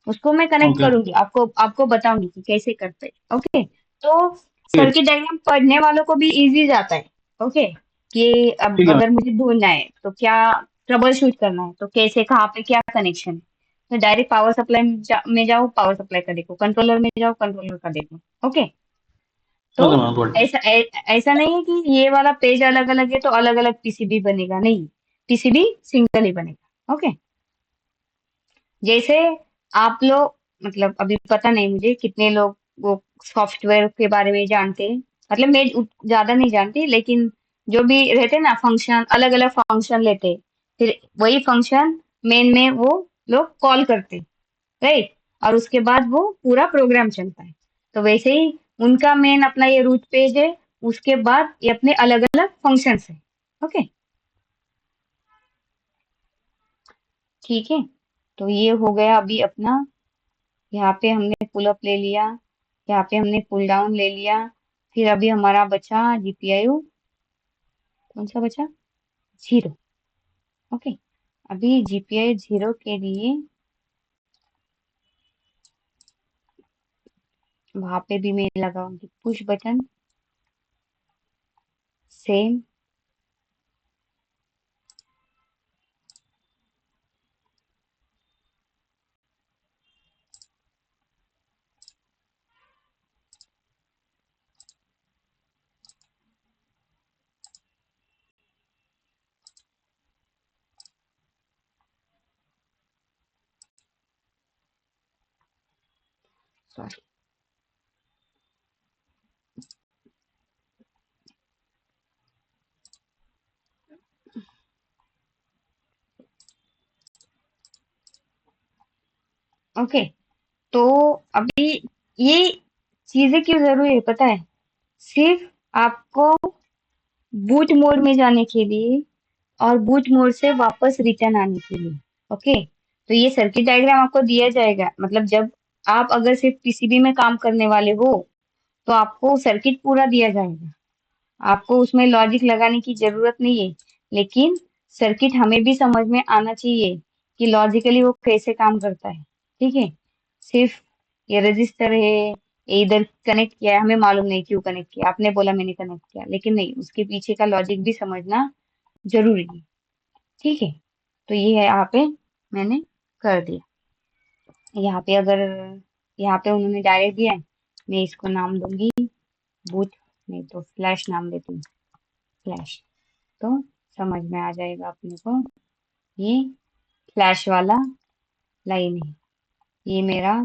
उसको मैं कनेक्ट ओके करूंगी, आपको आपको बताऊंगी कि कैसे करते हैं। ओके, तो ठीक है सर्किट डायग्राम पढ़ने वालों को भी इजी जाता है। ओके, कि अब ठीक है अगर मुझे ढूंढना है तो क्या, ट्रबल शूट करना है तो कैसे, कहाँ पे क्या कनेक्शन है, तो डायरेक्ट पावर सप्लाई में जाओ, पावर सप्लाई का देखो, कंट्रोलर में जाओ, कंट्रोलर का देखो। ओके, तो ओके मैम गुड। ऐसा नहीं है कि ये वाला पेज अलग अलग है तो अलग अलग पीसीबी बनेगा, नहीं, पीसीबी सिंगल ही बनेगा। ओके, जैसे आप लोग, मतलब अभी पता नहीं मुझे कितने लोग वो सॉफ्टवेयर के बारे में जानते हैं, मतलब मैं ज्यादा नहीं जानती, लेकिन जो भी रहते हैं ना फंक्शन, अलग अलग फंक्शन लेते हैं, फिर वही फंक्शन मेन में वो लोग कॉल करते हैं, राइट, और उसके बाद वो पूरा प्रोग्राम चलता है। तो वैसे ही उनका मेन अपना ये रूट पेज है, उसके बाद ये अपने अलग अलग फंक्शंस है। ओके, ठीक है, तो ये हो गया अभी अपना, यहाँ पे हमने पुल अप ले लिया, यहाँ पे हमने पुल डाउन ले लिया, फिर अभी हमारा बचा GPIO, कौन सा बचा, 0। ओके, अभी GPIO 0 के लिए वहां पे भी मैं लगाऊंगी push button, same, sorry, okay, तो अभी ये चीजें क्यों जरूरी है पता है, सिर्फ आपको बूट मोड में जाने के लिए और बूट मोड से वापस रिटर्न आने के लिए। ओके, तो ये सर्किट डायग्राम आपको दिया जाएगा, मतलब जब आप अगर सिर्फ पीसीबी में काम करने वाले हो तो आपको सर्किट पूरा दिया जाएगा, आपको उसमें लॉजिक लगाने की जरूरत नहीं है, लेकिन सर्किट हमें भी समझ में आना चाहिए कि लॉजिकली वो कैसे काम करता है। ठीक है, सिर्फ ये रजिस्टर है, ये इधर कनेक्ट किया है, हमें मालूम नहीं क्यों कनेक्ट किया, आपने बोला मैंने कनेक्ट किया, लेकिन नहीं, उसके पीछे का लॉजिक भी समझना जरूरी है। ठीक है, तो ये है यहाँ पे मैंने कर दिया। यहाँ पे अगर यहाँ पे उन्होंने डायरेक्ट दिया है, मैं इसको नाम दूंगी बूट, नहीं तो फ्लैश नाम देती हूँ, फ्लैश, तो समझ में आ जाएगा अपने को। ये फ्लैश वाला लाइन है, ये मेरा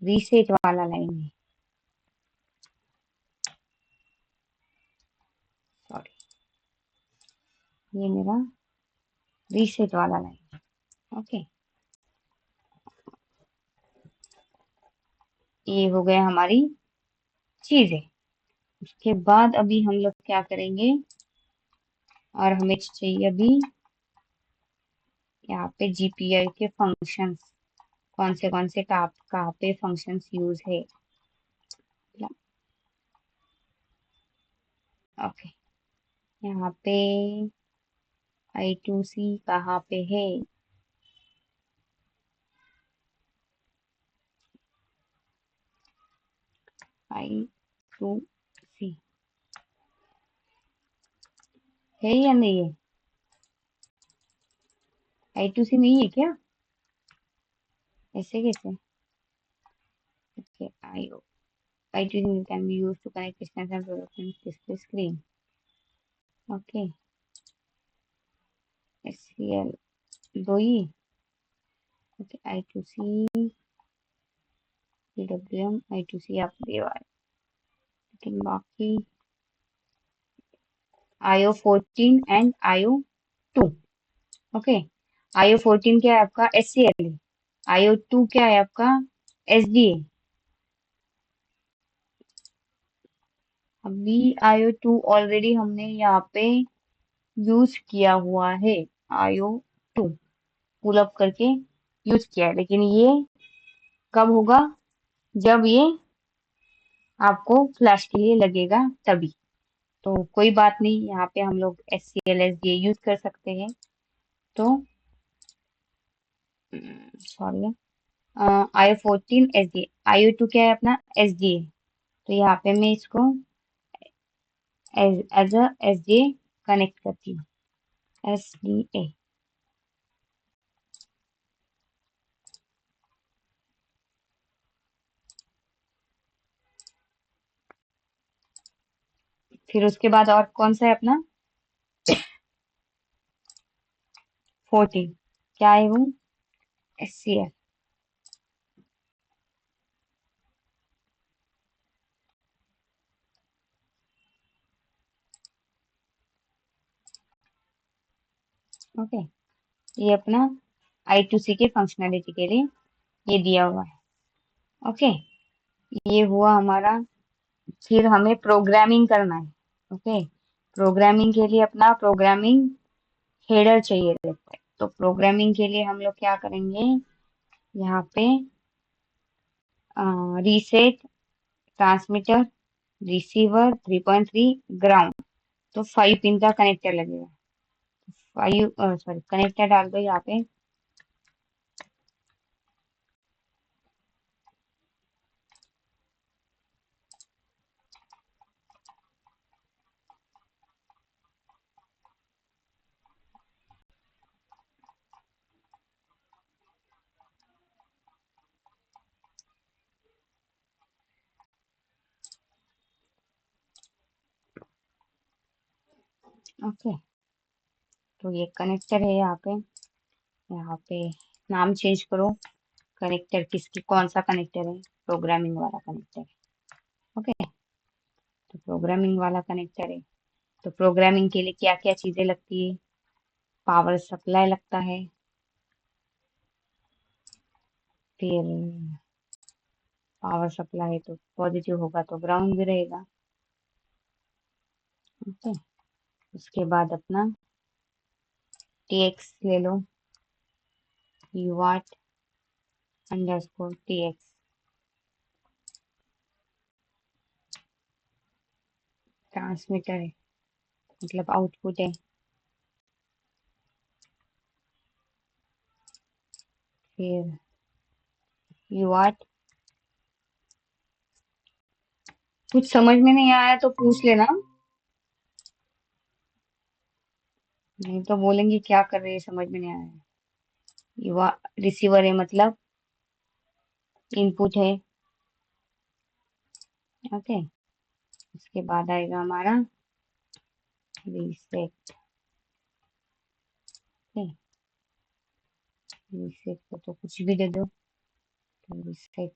रीसेट वाला लाइन है, सॉरी, ये मेरा रीसेट वाला लाइन है। ओके, ये हो गया हमारी चीजें। उसके बाद अभी हम लोग क्या करेंगे, और हमें चाहिए अभी यहाँ पे जीपीआई के फंक्शंस, कौन से कहाँ पे फंक्शंस यूज है। ओके, यहाँ पे I2C कहाँ पे है, I2C है या नहीं है, I2C नहीं है क्या, ऐसे कैसे। Okay, I2C can be used to connect distance and production display screen. Okay, SCL दो ही, ओके, I2C PWM I2C आप दिया है, लेकिन बाकी IO14 and IO2। Okay, IO14 क्या है आपका, SCL है, IO2 क्या है आपका, SDA। अभी IO2 ऑलरेडी हमने यहाँ पे यूज किया हुआ है, IO2 पुल अप करके यूज किया है, लेकिन ये कब होगा, जब ये आपको फ्लैश के लिए लगेगा तभी। तो कोई बात नहीं, यहाँ पे हम लोग SCL SDA यूज कर सकते हैं। तो सॉरी, IO14 SDA, IO2 क्या है अपना, SDA, तो यहाँ पे मैं इसको एज अ SDA कनेक्ट करती हूँ, SDA। फिर उसके बाद और कौन सा है अपना 14, क्या है वो, SCL। ओके, ये अपना I2C के फंक्शनैलिटी के लिए ये दिया हुआ है। ओके, ये हुआ हमारा। फिर हमें प्रोग्रामिंग करना है। ओके, प्रोग्रामिंग के लिए अपना प्रोग्रामिंग हेडर चाहिए रहता है, तो प्रोग्रामिंग के लिए हम लोग क्या करेंगे, यहाँ पे रीसेट ट्रांसमीटर रिसीवर 3.3 ग्राउंड, तो 5 पिन का कनेक्टर लगेगा, 5 सॉरी कनेक्टर डाल दो यहाँ पे। ओके, तो ये कनेक्टर है यहाँ पे, यहाँ पे नाम चेंज करो, कनेक्टर किसकी, कौन सा कनेक्टर है, प्रोग्रामिंग वाला कनेक्टर है। ओके, तो प्रोग्रामिंग वाला कनेक्टर है, तो प्रोग्रामिंग के लिए क्या क्या चीजें लगती है, पावर सप्लाई लगता है, फिर पावर सप्लाई तो पॉजिटिव होगा तो ग्राउंड भी रहेगा। ओके, उसके बाद अपना TX ले लो, UART अंडरस्कोर TX, ट्रांसमीटर है मतलब आउटपुट है, फिर यूआर्ट। कुछ समझ में नहीं आया तो पूछ लेना, नहीं तो बोलेंगे क्या कर रहे हैं, समझ में नहीं आया। युवा रिसीवर है मतलब इनपुट है। ओके, उसके बाद आएगा हमारा रीसेट। रीसेट को तो कुछ भी दे दो, तो रीसेट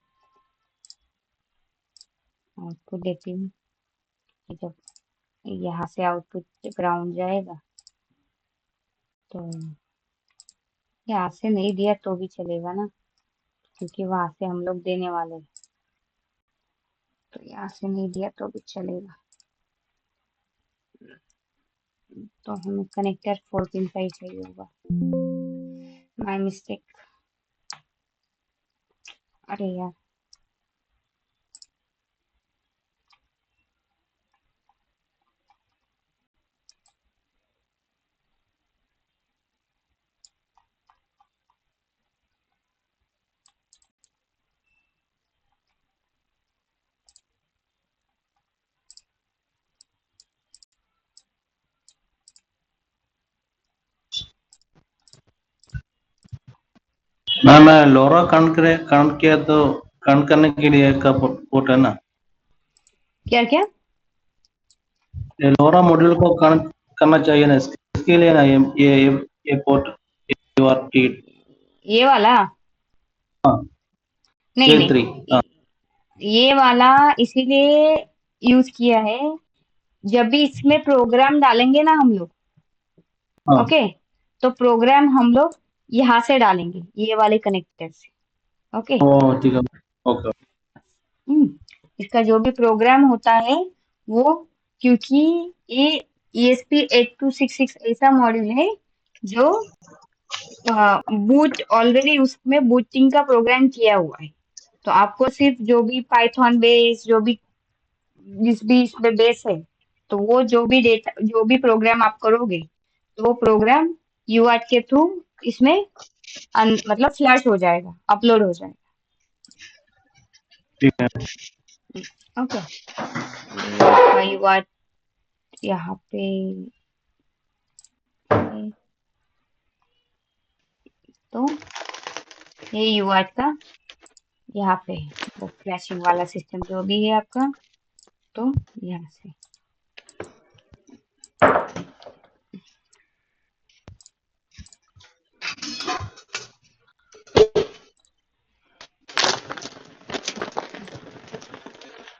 आउटपुट देती हूँ कि जब यहाँ से आउटपुट ग्राउंड जाएगा तो यहाँ से नहीं दिया तो भी चलेगा ना, क्योंकि वहां से हम लोग देने वाले हैं, तो यहाँ से नहीं दिया तो भी चलेगा। तो हमें कनेक्टर 4 पिन का ही चाहिए होगा। माय मिस्टेक, अरे यार। मैं लोरा कनेक्ट किया तो कनेक्ट करने के लिए का पोर्ट है ना, क्या क्या? ये लोरा मॉड्यूल को कनेक्ट करना चाहिए ना, इसके लिए ना ये पोर्ट यूआरटी। ये वाला? हाँ, नहीं J3। नहीं, हाँ ये वाला इसीलिए यूज किया है, जब भी इसमें प्रोग्राम डालेंगे ना हम लोग, हाँ। ओके, तो प्रोग्राम हम लोग यहाँ से डालेंगे, ये वाले कनेक्टर से। ओके। ओ ठीक है, ओके। इसका जो भी प्रोग्राम होता है वो, क्योंकि ये ESP8266 ऐसा मॉड्यूल है जो बूट ऑलरेडी उसमें बूटिंग का प्रोग्राम किया हुआ है, तो आपको सिर्फ जो भी पाइथन बेस, जो भी जिस भी इसमें बेस है, तो वो जो भी डेटा, जो भी प्रोग्राम आप करोगे, तो वो प्रोग्राम यूआर्ट के थ्रू इसमें मतलब फ्लैश हो जाएगा, अपलोड हो जाएगा। ठीक है। ओके, ये आपका यूआर्ट यहाँ पे है, तो ये यूआर्ट का यहाँ पे है, वो फ्लैशिंग वाला सिस्टम जो भी है आपका, तो यहाँ से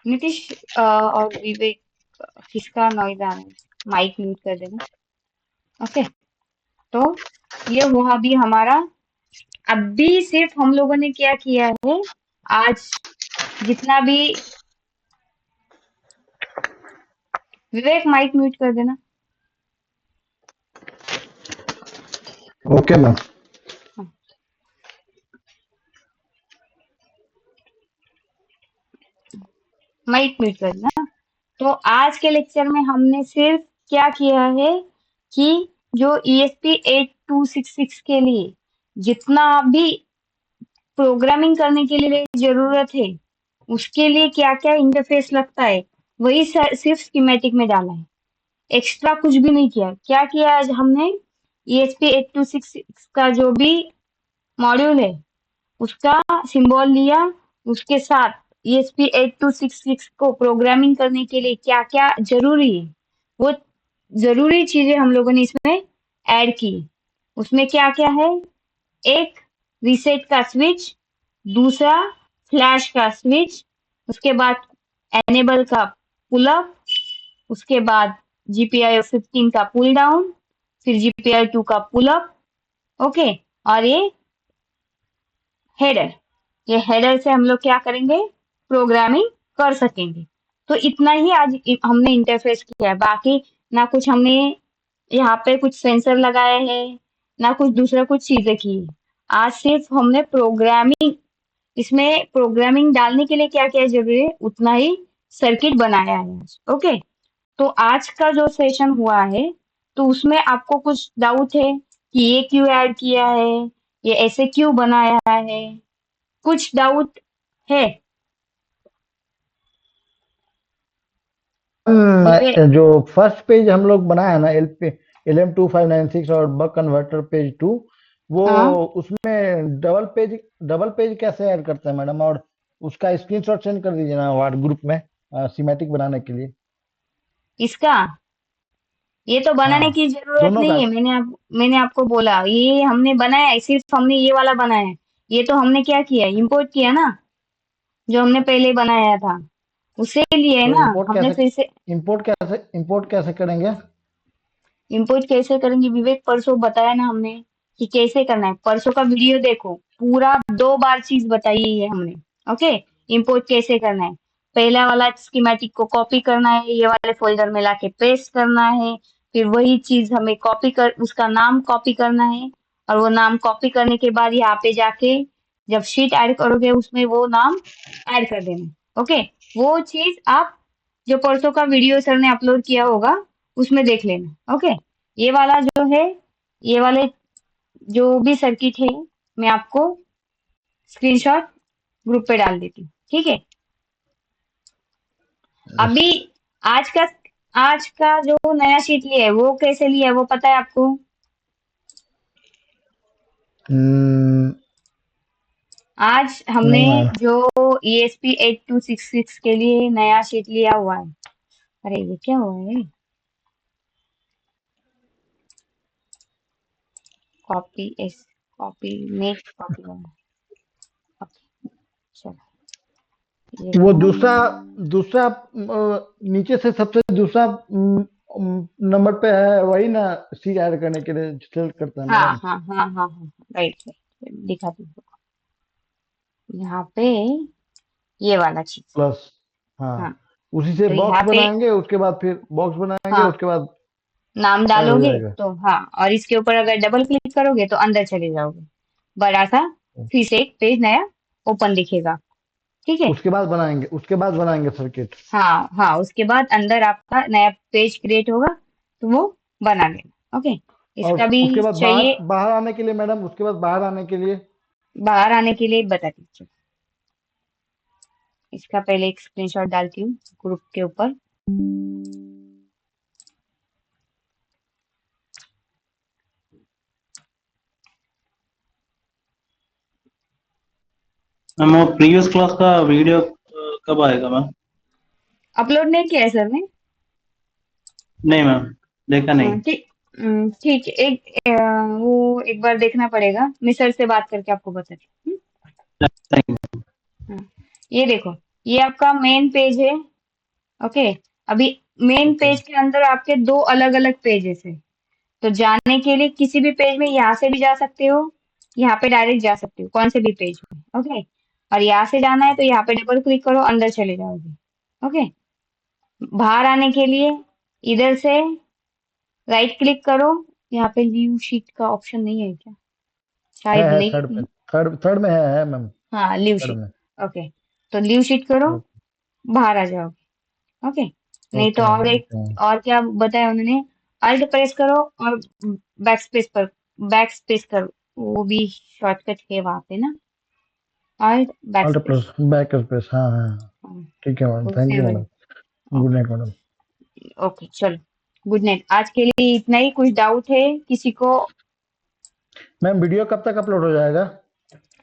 नीतीश और विवेक, किसका नॉइज आ रहा है? माइक म्यूट कर देना। ओके, तो ये हुआ भी हमारा। अभी सिर्फ हम लोगों ने क्या किया है आज, जितना भी, विवेक माइक म्यूट कर देना। Okay ma'am. हाँ, माइक म्यूट कर देना। तो आज के लेक्चर में हमने सिर्फ क्या किया है कि जो ESP8266 के लिए जितना भी प्रोग्रामिंग करने के लिए जरूरत है, उसके लिए क्या क्या इंटरफेस लगता है, वही सिर्फ स्कीमेटिक में डाला है, एक्स्ट्रा कुछ भी नहीं किया। क्या किया आज हमने, ESP8266 का जो भी मॉड्यूल है उसका सिंबल लिया, उसके साथ ESP8266 को प्रोग्रामिंग करने के लिए क्या क्या जरूरी है, वो जरूरी चीजें हम लोगों ने इसमें ऐड की। उसमें क्या क्या है, एक रीसेट का स्विच, दूसरा फ्लैश का स्विच, उसके बाद एनेबल का पुल अप, उसके बाद GPIO 15 का पुल डाउन, फिर GPIO 2 का पुल अप। ओके, और ये हेडर, ये हेडर से हम लोग क्या करेंगे, प्रोग्रामिंग कर सकेंगे। तो इतना ही आज हमने इंटरफेस किया है, बाकी ना कुछ हमने यहाँ पे कुछ सेंसर लगाए हैं, ना कुछ दूसरा कुछ चीजें की है। आज सिर्फ हमने प्रोग्रामिंग, इसमें प्रोग्रामिंग डालने के लिए क्या क्या जरूरी है उतना ही सर्किट बनाया है आज। ओके, तो आज का जो सेशन हुआ है तो उसमें आपको कुछ डाउट है कि ये क्यों ऐड किया है, ये ऐसे क्यों बनाया है, कुछ डाउट है? ये जो फर्स्ट पेज हम लोग बनाया ना LM2596 और बक कन्वर्टर पेज 2, वो हाँ, उसमें डबल पेज कैसे ऐड करते हैं मैडम? और उसका स्क्रीनशॉट सेंड कर दीजिए ना व्हाट्सएप ग्रुप में सीमेटिक बनाने के लिए। इसका ये तो बनाने हाँ, की जरूरत दोनों का। नहीं है। मैंने आपको बोला ये हमने बनाया है, सिर्फ हमने ये वाला बनाया है। ये तो हमने क्या किया, इंपोर्ट किया ना, जो हमने पहले बनाया था उसे लिए है तो ना, हमने फिर से। इंपोर्ट कैसे करेंगे? इंपोर्ट कैसे करेंगे विवेक, परसों बताया ना हमने कि कैसे करना है। परसों का वीडियो देखो, पूरा 2 बार चीज बताई है हमने। ओके, इंपोर्ट कैसे करना है। पहला वाला स्कीमेटिक को कॉपी करना है, ये वाले फोल्डर में लाके पेस्ट करना है। फिर वही चीज हमें कॉपी कर, उसका नाम कॉपी करना है, और वो नाम कॉपी करने के बाद यहाँ पे जाके जब शीट ऐड करोगे उसमें वो नाम ऐड कर देना। ओके, वो चीज आप जो परसों का वीडियो सर ने अपलोड किया होगा उसमें देख लेना। ओके, ये वाला जो है, ये वाले जो भी सर्किट है, मैं आपको स्क्रीनशॉट ग्रुप पे डाल देती हूँ, ठीक है? अभी आज का जो नया शीट लिया है वो कैसे लिया है वो पता है आपको? हम्म, आज हमने नहीं मैडम। जो ESP 8266 के लिए नया शीट लिया हुआ है। अरे ये क्या हुआ है, copy S copy make copy वाला। ओके, चलो ये वो लो। दूसरा दूसरा नीचे से सबसे दूसरा नंबर पे है, वही ना? सी ऐड करने के लिए सेलेक्ट करता है हाँ मैडम। हाँ हाँ हाँ हाँ, राइट राइट, दिखाती हूँ यहाँ पे, ये वाला चीज। प्लस। हाँ, हाँ, उसी से तो बॉक्स यहाँ पे बनाएंगे, उसके बाद फिर बॉक्स बनाएंगे, हाँ उसके बाद नाम ऐड हो डालोगे जाएगा। तो हाँ, और इसके ऊपर अगर डबल क्लिक करोगे तो अंदर चले जाओगे, बड़ा सा फिर से एक पेज नया ओपन दिखेगा। ठीक है, उसके बाद बनाएंगे सर्किट। हाँ हाँ, उसके बाद अंदर आपका नया पेज क्रिएट होगा तो वो बना लेना। ओके, और इसका भी उसके बाद चाहिए। बाहर आने के लिए मैडम, उसके बाद बाहर आने के लिए। बाहर आने के लिए बता दीजिए, इसका पहले एक स्क्रीनशॉट डालती हूँ ग्रुप के ऊपर। मैम वो प्रीवियस क्लास का वीडियो कब आएगा मैम? अपलोड नहीं किया है सर ने। नहीं मैम, देखा नहीं। ठीक, ठीक है, वो एक बार देखना पड़ेगा, मैं सर से बात करके आपको बताती हूँ। Thank you. हाँ, ये देखो, ये आपका मेन पेज है। ओके, अभी मेन ओके। पेज के अंदर आपके 2 अलग-अलग पेजेस है। तो जाने के लिए किसी भी पेज में यहाँ से भी जा सकते हो, यहाँ पे डायरेक्ट जा सकते हो, कौन से भी पेज में। ओके, और यहाँ से जाना है तो यहाँ पे डबल क्लिक करो, अंदर चले जाओगे। ओके, बाहर आने के लिए इधर से राइट क्लिक करो, यहाँ पे लीव शीट का ऑप्शन नहीं है क्या? शायद है नहीं थर्ड पे, है। थर्ड में है मैम। हाँ, लीव थर्ड शीट। में। ओके, तो लीव शीट करो, बाहर आ जाओगे। ओके, नहीं तो ओके और एक, ओके। और क्या बताया उन्होंने, अल्ट प्रेस करो और बैक स्पेस करो, वो भी शॉर्टकट है वहां पे ना, alt back alt space. Plus backspace, हाँ हाँ। ठीक है मैडम, थैंक उससे यू वही। Madam. Good okay night madam. Okay, चलो, गुड नाइट। आज के लिए इतना ही। कुछ डाउट है किसी को? मैम वीडियो कब तक अपलोड हो जाएगा?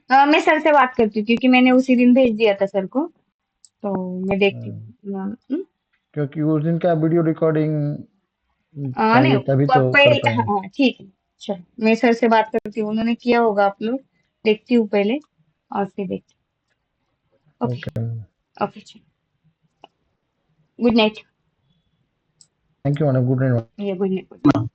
मैं सर से बात करती हूँ क्योंकि मैंने उसी दिन भेज दिया था सर को, तो मैं देखती हम्म, हूँ। क्योंकि उस दिन का वीडियो रिकॉर्डिंग नहीं, चाहिए, तभी तो कर पहले हाँ पाएंगे। हाँ, ठीक है, चलो मैं सर से बात करती हूँ, उन्होंने किया होगा अपलोड, देखती हूँ पहले और फिर देखती हूँ। Okay okay. ओके, चलो, good night. Thank you madam, good night. ये गुड नाइट।